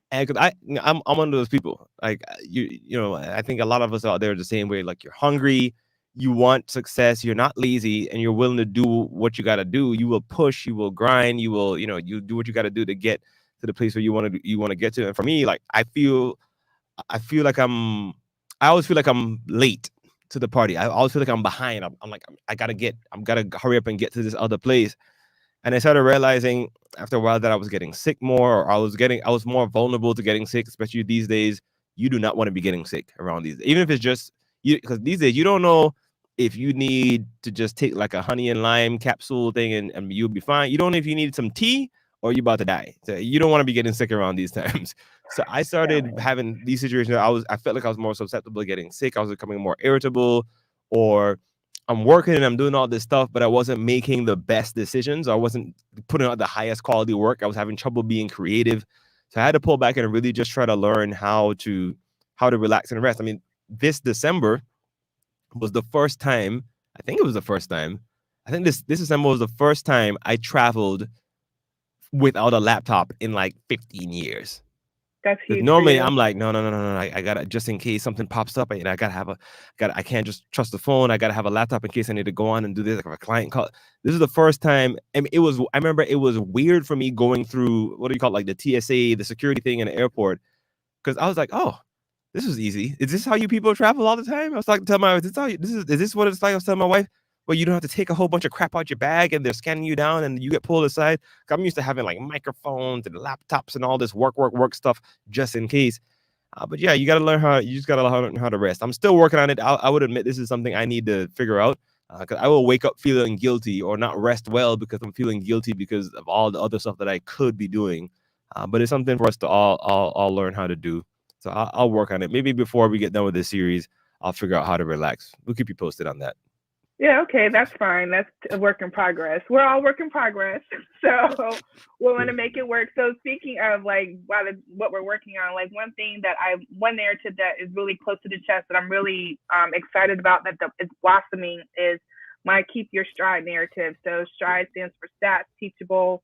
And because I'm one of those people. Like I think a lot of us out there are the same way. Like you're hungry, you want success, you're not lazy, and you're willing to do what you got to do. You will push, you will grind, you will you do what you got to do to get to the place where you want to get to. And for me, like I feel like I always feel like I'm late to the party. I always feel like I'm behind. I'm like I gotta hurry up and get to this other place. And I started realizing after a while that I was getting sick more, or I was more vulnerable to getting sick, especially these days. You do not want to be getting sick around these, even if it's just you, because these days you don't know if you need to just take like a honey and lime capsule thing and you'll be fine. You don't know if you need some tea or you're about to die. So you don't want to be getting sick around these times. So I started having these situations where I felt like I was more susceptible to getting sick. I was becoming more irritable, or I'm working and I'm doing all this stuff, but I wasn't making the best decisions. I wasn't putting out the highest quality work. I was having trouble being creative. So I had to pull back and really just try to learn how to relax and rest. I mean, this December was the first time, I think it was the first time. I think this December was the first time I traveled without a laptop in like 15 years. That's Because huge for normally you. I'm like, no. I gotta, just in case something pops up, I I can't just trust the phone. I gotta have a laptop in case I need to go on and do this, like if a client call. This is the first time. I mean, I remember it was weird for me going through, what do you call it, like the TSA, the security thing in the airport. Because I was like, oh, this was easy. Is this how you people travel all the time? I was like, tell my wife, is this what it's like? I was telling my wife, well, you don't have to take a whole bunch of crap out your bag and they're scanning you down and you get pulled aside. I'm used to having like microphones and laptops and all this work stuff just in case. But yeah, you just got to learn how to rest. I'm still working on it. I would admit this is something I need to figure out, because I will wake up feeling guilty or not rest well because I'm feeling guilty because of all the other stuff that I could be doing. But it's something for us to all learn how to do. So I'll work on it. Maybe before we get done with this series, I'll figure out how to relax. We'll keep you posted on that. Yeah, okay, that's fine. That's a work in progress. We're all work in progress. So we want to make it work. So speaking of like what we're working on, like one narrative that is really close to the chest that I'm really excited about that is blossoming is my Keep Your S.T.R.I.D.E narrative. So S.T.R.I.D.E stands for stats, teachable,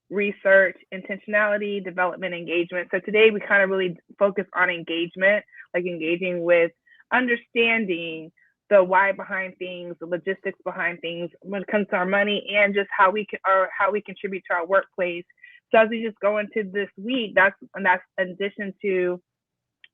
research, intentionality, development, engagement. So today we kind of really focus on engagement, like engaging with understanding the why behind things, the logistics behind things when it comes to our money, and just how we contribute to our workplace. So as we just go into this week, that's in addition to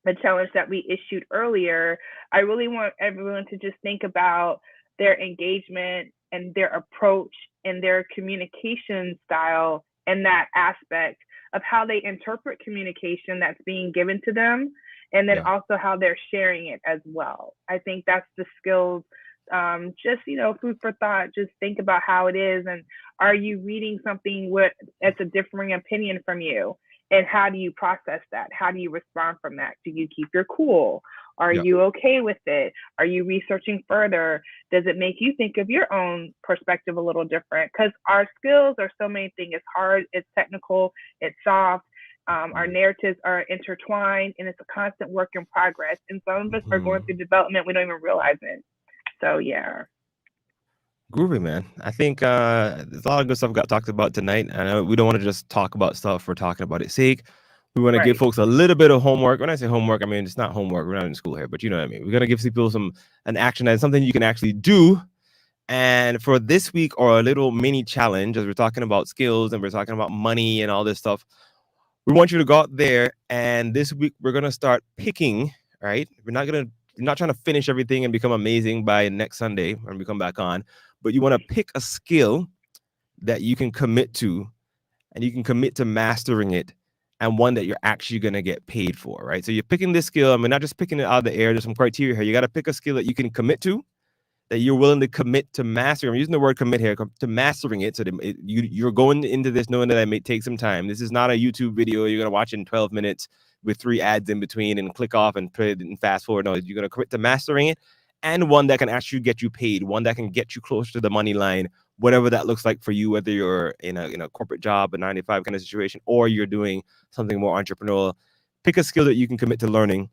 the challenge that we issued earlier. I really want everyone to just think about their engagement and their approach and their communication style and that aspect of how they interpret communication that's being given to them, and then also how they're sharing it as well. I think that's the skills. Just food for thought. Just think about how it is, and are you reading something that's a differing opinion from you, and how do you process that? How do you respond from that? Do you keep your cool? Are you okay with it? Are you researching further? Does it make you think of your own perspective a little different? Because our skills are so many things. It's hard, it's technical, it's soft. Our narratives are intertwined, and it's a constant work in progress. And some of us are going through development we don't even realize it. So yeah. Groovy, man. I think there's a lot of good stuff got talked about tonight. I know we don't want to just talk about stuff for talking about its sake. We want to give Right. folks a little bit of homework. When I say homework, I mean it's not homework. We're not in school here, but you know what I mean. We're gonna give people an action item, something you can actually do. And for this week, or a little mini challenge, as we're talking about skills and we're talking about money and all this stuff, we want you to go out there. And this week we're gonna start picking. Right? We're not trying to finish everything and become amazing by next Sunday when we come back on, but you want to pick a skill that you can commit to, and you can commit to mastering it, and one that you're actually going to get paid for, right? So you're picking this skill. I mean, not just picking it out of the air. There's some criteria here. You got to pick a skill that you can commit to, that you're willing to commit to mastering. I'm using the word commit here, to mastering it. So that you're going into this knowing that it may take some time. This is not a YouTube video you're going to watch in 12 minutes with 3 ads in between and click off and put it and fast forward. No, you're going to commit to mastering it, and one that can actually get you paid, one that can get you closer to the money line, whatever that looks like for you, whether you're in a corporate job, a 9 to 5 kind of situation, or you're doing something more entrepreneurial. Pick a skill that you can commit to learning,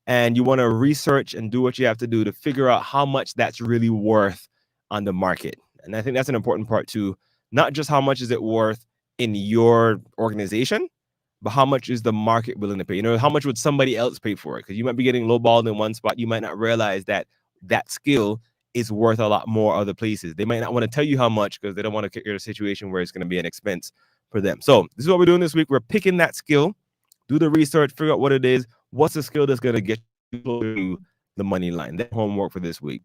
and you want to research and do what you have to do to figure out how much that's really worth on the market. And I think that's an important part too. Not just how much is it worth in your organization, but how much is the market willing to pay? You know, how much would somebody else pay for it? Because you might be getting lowballed in one spot. You might not realize that that skill is worth a lot more other places. They might not want to tell you how much because they don't want to get you in a situation where it's going to be an expense for them. So this is what we're doing this week. We're picking that skill, do the research, figure out what it is. What's the skill that's going to get you closer to the money line? That's homework for this week.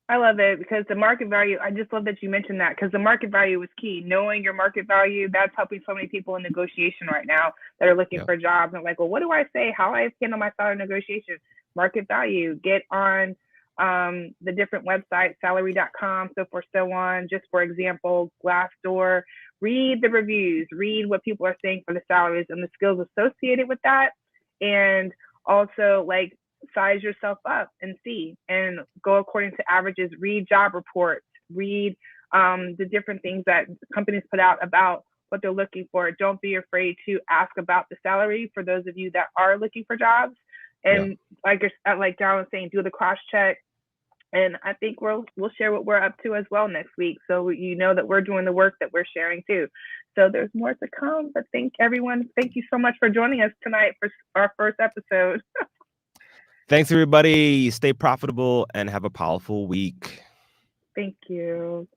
I love it because the market value, I just love that you mentioned that because the market value is key. Knowing your market value, that's helping so many people in negotiation right now that are looking for jobs and like, well, what do I say? How I handle my salary negotiation? Market value. Get on the different websites, salary.com, so forth, so on. Just for example, Glassdoor. Read the reviews. Read what people are saying for the salaries and the skills associated with that. And also, like, size yourself up and see and go according to averages. Read job reports, read the different things that companies put out about what they're looking for. Don't be afraid to ask about the salary for those of you that are looking for jobs. And like Dalan was saying, do the cross check. And I think we'll share what we're up to as well next week, so you know that we're doing the work that we're sharing too. So there's more to come. But thank you so much for joining us tonight for our first episode. Thanks, everybody. Stay profitable and have a powerful week. Thank you.